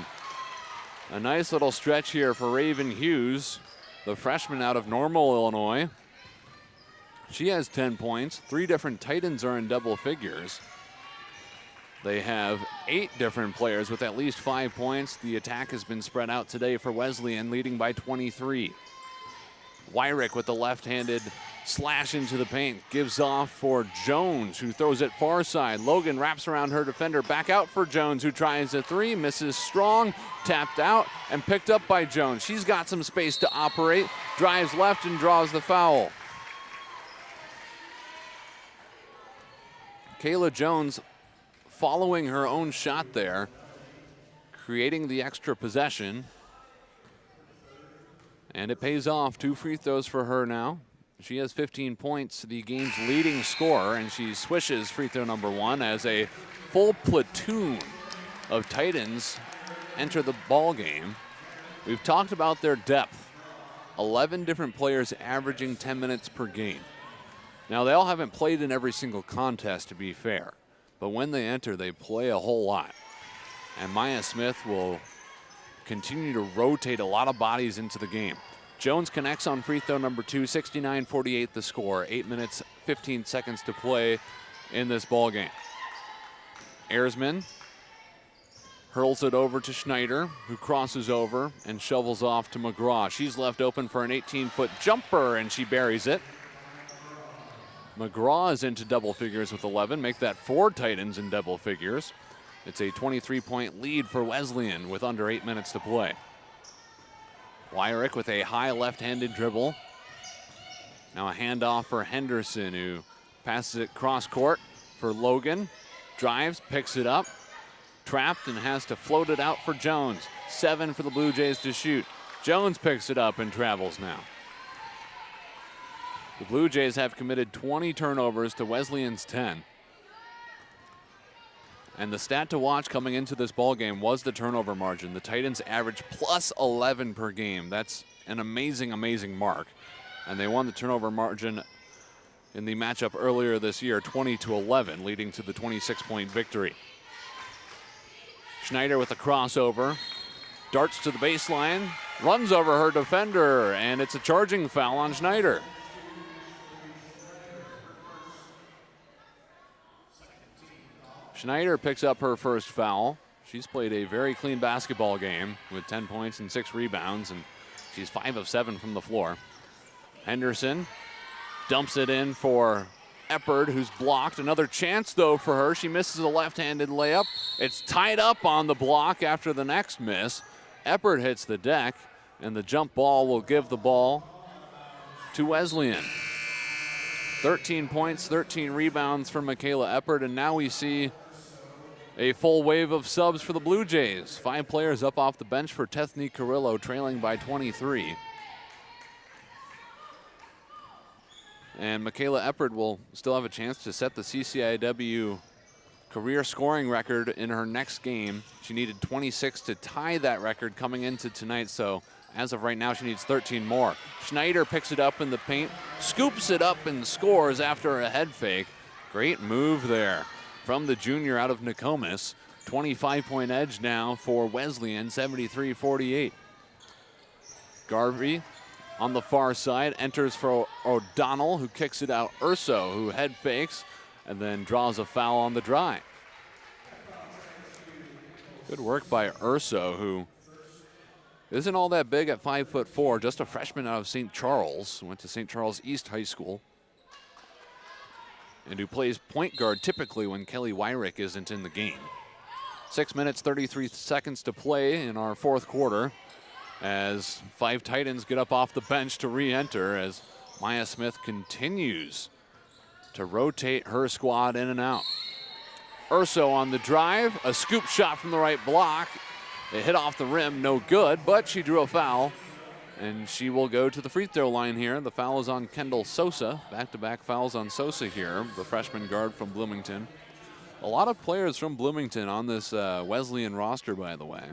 Speaker 8: A nice little stretch here for Raven Hughes, the freshman out of Normal, Illinois. She has 10 points. 3 different Titans are in double figures. They have 8 different players with at least 5 points. The attack has been spread out today for Wesleyan, leading by 23. Wyrick with the left-handed slash into the paint, gives off for Jones, who throws it far side. Logan wraps around her defender, back out for Jones, who tries a 3, misses strong, tapped out, and picked up by Jones. She's got some space to operate, drives left and draws the foul. Kayla Jones following her own shot there, creating the extra possession. And it pays off. 2 free throws for her now. She has 15 points, the game's leading scorer, and she swishes free throw number 1 as a full platoon of Titans enter the ball game. We've talked about their depth. 11 different players averaging 10 minutes per game. Now, they all haven't played in every single contest, to be fair, but when they enter, they play a whole lot. And Maya Smith will continue to rotate a lot of bodies into the game. Jones connects on free throw number 2, 69-48 the score. 8 minutes, 15 seconds to play in this ball game. Erzman hurls it over to Schneider, who crosses over and shovels off to McGraw. She's left open for an 18-foot jumper, and she buries it. McGraw is into double figures with 11, make that 4 Titans in double figures. It's a 23-point lead for Wesleyan with under 8 minutes to play. Wyrick with a high left-handed dribble. Now a handoff for Henderson, who passes it cross court for Logan. Drives, picks it up, trapped, and has to float it out for Jones. 7 for the Blue Jays to shoot. Jones picks it up and travels now. The Blue Jays have committed 20 turnovers to Wesleyan's 10. And the stat to watch coming into this ball game was the turnover margin. The Titans average plus 11 per game. That's an amazing, amazing mark. And they won the turnover margin in the matchup earlier this year, 20-11, leading to the 26-point victory. Schneider with a crossover, darts to the baseline, runs over her defender, and it's a charging foul on Schneider. Schneider picks up her first foul. She's played a very clean basketball game with 10 points and 6 rebounds, and she's 5 of 7 from the floor. Henderson dumps it in for Eppard, who's blocked. Another chance, though, for her. She misses a left-handed layup. It's tied up on the block after the next miss. Eppard hits the deck, and the jump ball will give the ball to Weslyan. 13 points, 13 rebounds for Michaela Eppard, and now we see a full wave of subs for the Blue Jays. 5 players up off the bench for Tethny Carrillo, trailing by 23. And Michaela Eppard will still have a chance to set the CCIW career scoring record in her next game. She needed 26 to tie that record coming into tonight, so as of right now, she needs 13 more. Schneider picks it up in the paint, scoops it up and scores after a head fake. Great move there from the junior out of Nokomis. 25-point edge now for Wesleyan, 73-48. Garvey on the far side enters for O'Donnell, who kicks it out. Urso, who head fakes and then draws a foul on the drive. Good work by Urso, who isn't all that big at 5'4", just a freshman out of St. Charles. Went to St. Charles East High School. And who plays point guard typically when Kelly Wyrick isn't in the game. 6 minutes, 33 seconds to play in our fourth quarter as 5 Titans get up off the bench to re-enter as Maya Smith continues to rotate her squad in and out. Urso on the drive, a scoop shot from the right block. It hit off the rim, no good, but she drew a foul, and she will go to the free throw line here. The foul is on Kendall Sosa. Back-to-back fouls on Sosa here, the freshman guard from Bloomington. A lot of players from Bloomington on this Wesleyan roster, by the way.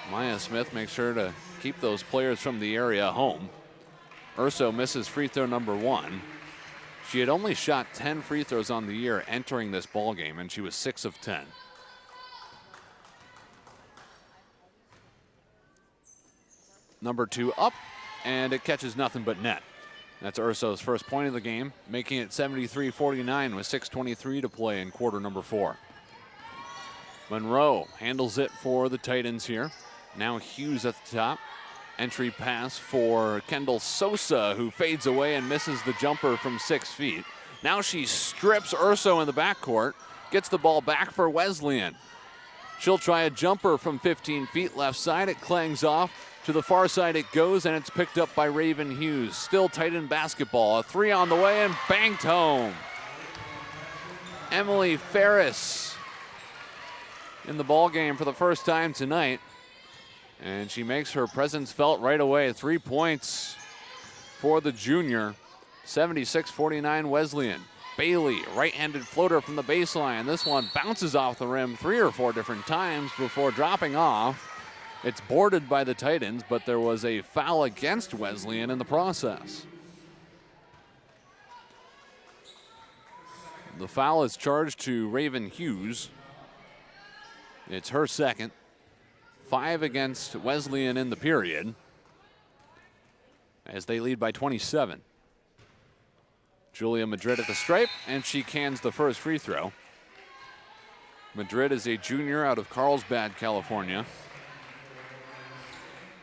Speaker 8: Maya Smith makes sure to keep those players from the area home. Urso misses free throw number 1. She had only shot 10 free throws on the year entering this ball game, and she was 6 of 10. Number 2 up, and it catches nothing but net. That's Urso's first point of the game, making it 73-49 with 6:23 to play in quarter number 4. Monroe handles it for the Titans here. Now Hughes at the top. Entry pass for Kendall Sosa, who fades away and misses the jumper from 6 feet. Now she strips Urso in the backcourt, gets the ball back for Weslyan. She'll try a jumper from 15 feet left side. It clangs off. To the far side it goes, and it's picked up by Raven Hughes. Still Titan basketball. A 3 on the way and banked home. Emily Ferris in the ball game for the first time tonight. And she makes her presence felt right away. 3 points for the junior. 76-49 Wesleyan. Bailey, right-handed floater from the baseline. This one bounces off the rim 3 or 4 different times before dropping off. It's boarded by the Titans, but there was a foul against Wesleyan in the process. The foul is charged to Raven Hughes. It's her second. 5 against Wesleyan in the period as they lead by 27. Julia Madrid at the stripe, and she cans the first free throw. Madrid is a junior out of Carlsbad, California.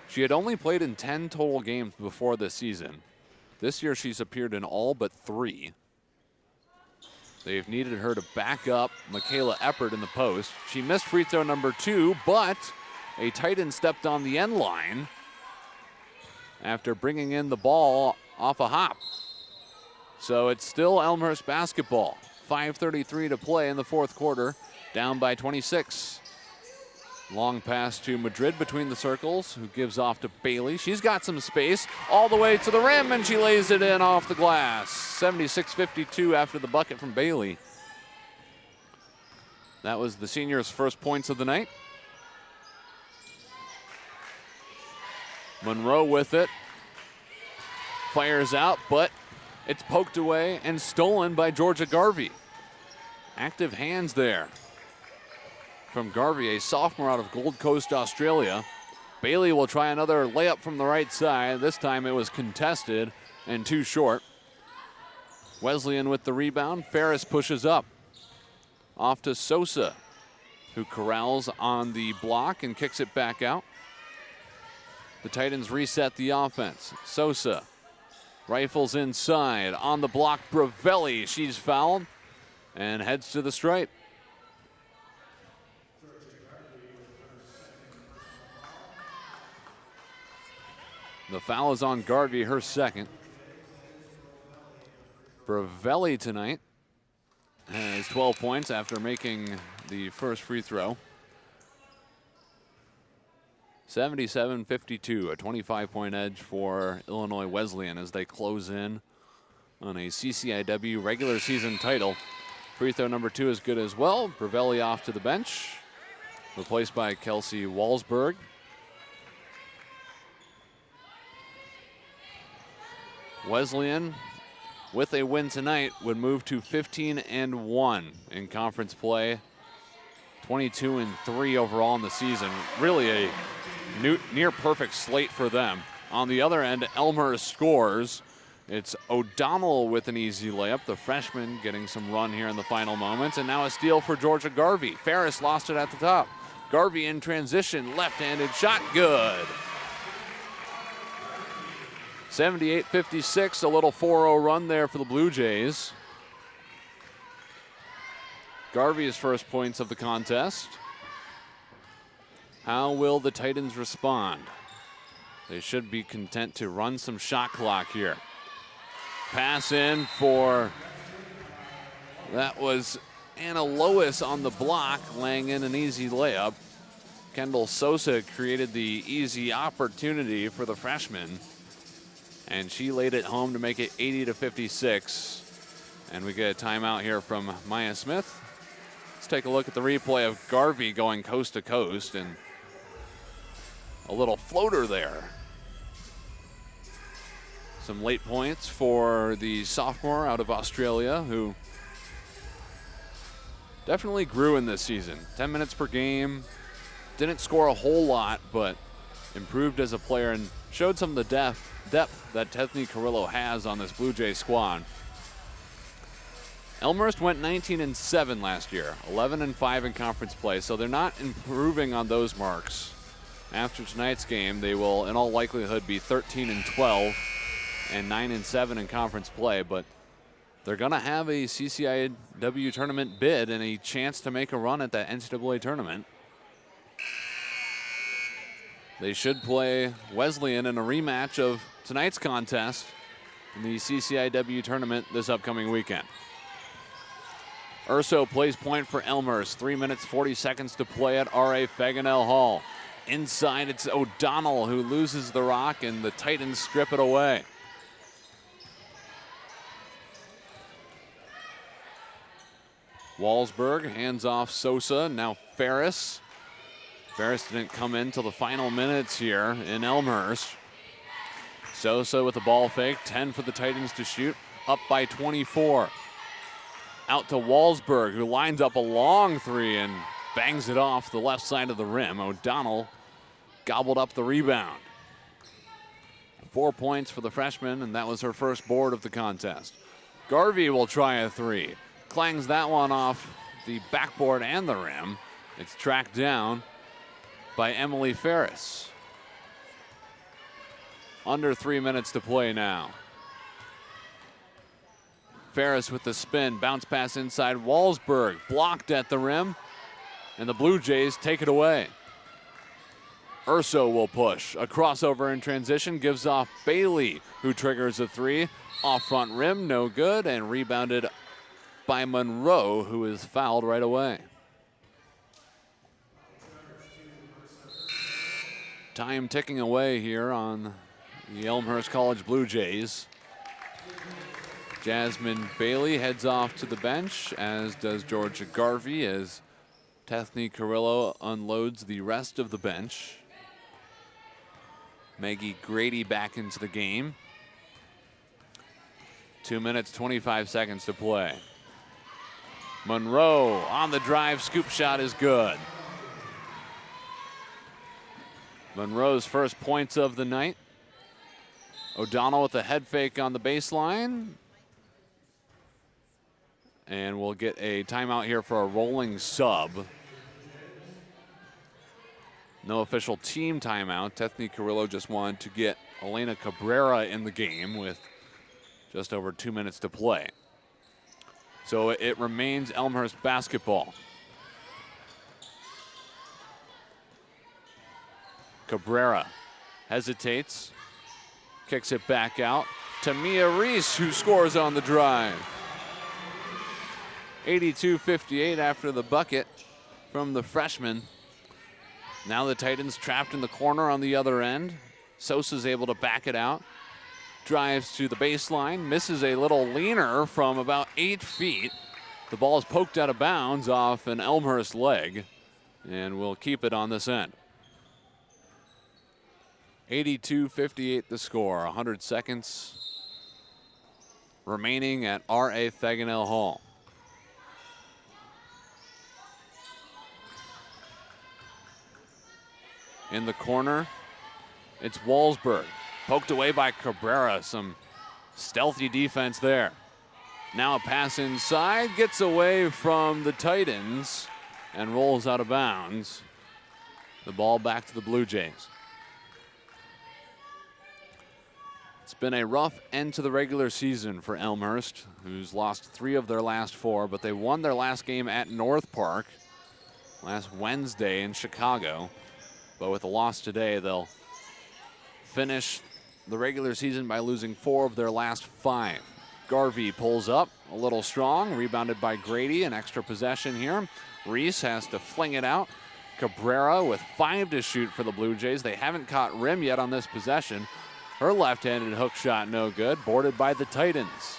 Speaker 8: She had only played in 10 total games before this season. This year she's appeared in all but 3. They've needed her to back up Michaela Eppert in the post. She missed free throw number 2, but a Titan stepped on the end line after bringing in the ball off a hop. So it's still Elmhurst basketball. 5:33 to play in the fourth quarter, down by 26. Long pass to Madrid between the circles, who gives off to Bailey. She's got some space all the way to the rim, and she lays it in off the glass. 76-52 after the bucket from Bailey. That was the senior's first points of the night. Monroe with it. Fires out, but it's poked away and stolen by Georgia Garvey. Active hands there from Garvey, a sophomore out of Gold Coast, Australia. Bailey will try another layup from the right side. This time it was contested and too short. Wesleyan with the rebound. Ferris pushes up. Off to Sosa, who corrals on the block and kicks it back out. The Titans reset the offense. Sosa rifles inside. On the block, Bravelli. She's fouled and heads to the stripe. The foul is on Garvey, her second. Bravelli tonight has 12 points after making the first free throw. 77-52, a 25-point edge for Illinois Wesleyan as they close in on a CCIW regular season title. Free throw number 2 is good as well. Bravelli off to the bench, replaced by Kelsey Walsberg. Wesleyan, with a win tonight, would move to 15-1 in conference play. 22-3 overall in the season. Really a near perfect slate for them. On the other end, Elmhurst scores. It's O'Donnell with an easy layup. The freshman getting some run here in the final moments. And now a steal for Georgia Garvey. Ferris lost it at the top. Garvey in transition, left-handed shot, good. 78-56, a little 4-0 run there for the Blue Jays. Garvey's first points of the contest. How will the Titans respond? They should be content to run some shot clock here. Pass in for, that was Anna Lois on the block, laying in an easy layup. Kendall Sosa created the easy opportunity for the freshman, and she laid it home to make it 80-56. And we get a timeout here from Maya Smith. Let's take a look at the replay of Garvey going coast to coast, and a little floater there. Some late points for the sophomore out of Australia, who definitely grew in this season. 10 minutes per game. Didn't score a whole lot, but improved as a player and showed some of the depth that Tethny Carrillo has on this Blue Jay squad. Elmhurst went 19-7 last year, 11-5 in conference play, so they're not improving on those marks. After tonight's game, they will in all likelihood be 13-12 and 9-7 in conference play, but they're gonna have a CCIW tournament bid and a chance to make a run at that NCAA tournament. They should play Wesleyan in a rematch of tonight's contest in the CCIW tournament this upcoming weekend. Urso plays point for Elmhurst. 3 minutes, 40 seconds to play at R.A. Faganell Hall. Inside, it's O'Donnell who loses the rock, and the Titans strip it away. Walsberg hands off Sosa, now Ferris. Ferris didn't come in till the final minutes here in Elmhurst. Sosa with the ball fake, 10 for the Titans to shoot, up by 24. Out to Walsberg, who lines up a long three and bangs it off the left side of the rim. O'Donnell gobbled up the rebound. 4 points for the freshman, and that was her first board of the contest. Garvey will try a three. Clangs that one off the backboard and the rim. It's tracked down by Emily Ferris. Under 3 minutes to play now. Ferris with the spin, bounce pass inside. Walsberg blocked at the rim, and the Blue Jays take it away. Urso will push. A crossover in transition gives off Bailey, who triggers a three. Off front rim, no good, and rebounded by Monroe, who is fouled right away. Time ticking away here on the Elmhurst College Blue Jays. Jasmine Bailey heads off to the bench, as does Georgia Garvey, as Tethny Carrillo unloads the rest of the bench. Maggie Grady back into the game. 2 minutes, 25 seconds to play. Monroe on the drive, scoop shot is good. Monroe's first points of the night. O'Donnell with a head fake on the baseline. And we'll get a timeout here for a rolling sub. No official team timeout. Tethny Carrillo just wanted to get Elena Cabrera in the game with just over 2 minutes to play. So it remains Elmhurst basketball. Cabrera hesitates, kicks it back out to Mia Reese, who scores on the drive. 82-58 after the bucket from the freshman. Now the Titans trapped in the corner on the other end. Sosa's able to back it out. Drives to the baseline, misses a little leaner from about 8 feet. The ball is poked out of bounds off an Elmhurst leg, and we'll keep it on this end. 82-58 the score, 100 seconds remaining at R.A. Faganell Hall. In the corner, it's Walsberg. Poked away by Cabrera. Some stealthy defense there. Now a pass inside, gets away from the Titans and rolls out of bounds. The ball back to the Blue Jays. It's been a rough end to the regular season for Elmhurst, who's lost 3 of their last 4, but they won their last game at North Park last Wednesday in Chicago. But with a loss today, they'll finish the regular season by losing 4 of their last 5. Garvey pulls up a little strong, rebounded by Grady, an extra possession here. Reese has to fling it out. Cabrera with 5 to shoot for the Blue Jays. They haven't caught rim yet on this possession. Her left-handed hook shot no good, boarded by the Titans.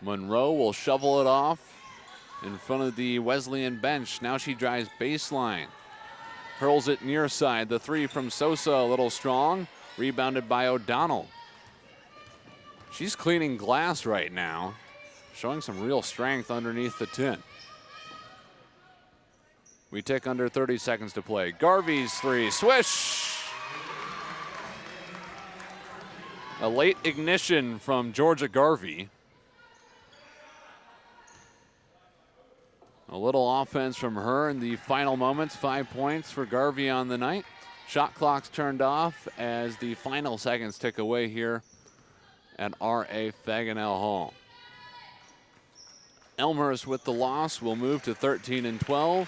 Speaker 8: Monroe will shovel it off in front of the Wesleyan bench. Now she drives baseline. Hurls it near side. The 3 from Sosa, a little strong. Rebounded by O'Donnell. She's cleaning glass right now, showing some real strength underneath the tin. We tick under 30 seconds to play. Garvey's 3, swish! A late ignition from Georgia Garvey. A little offense from her in the final moments. 5 points for Garvey on the night. Shot clock's turned off as the final seconds tick away here at R.A. Faganell Hall. Elmhurst with the loss will move to 13-12.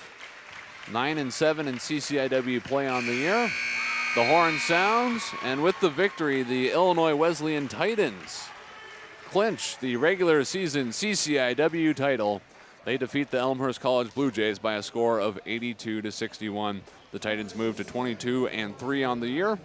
Speaker 8: 9-7 in CCIW play on the year. The horn sounds, and with the victory, the Illinois Wesleyan Titans clinch the regular season CCIW title. They defeat the Elmhurst College Blue Jays by a score of 82-61. The Titans move to 22-3 on the year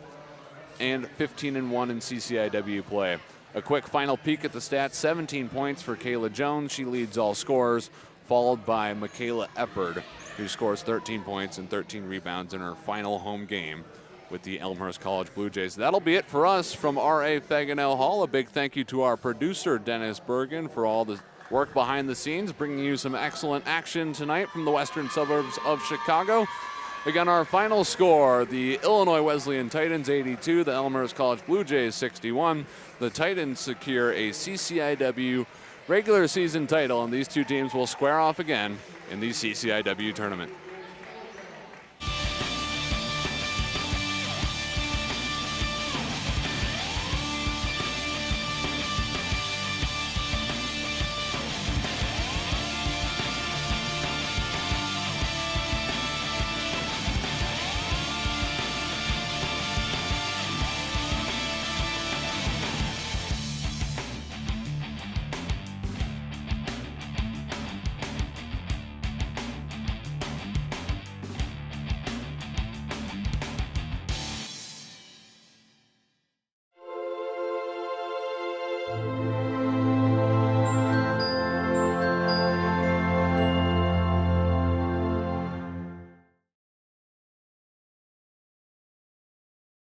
Speaker 8: and 15-1 in CCIW play. A quick final peek at the stats: 17 points for Kayla Jones. She leads all scorers, followed by Michaela Eppard, who scores 13 points and 13 rebounds in her final home game with the Elmhurst College Blue Jays. That'll be it for us from R.A. Faganell Hall. A big thank you to our producer, Dennis Bergen, for all the work behind the scenes, bringing you some excellent action tonight from the western suburbs of Chicago. Again, our final score: the Illinois Wesleyan Titans 82, the Elmhurst College Blue Jays 61. The Titans secure a CCIW regular season title, and these two teams will square off again in the CCIW tournament.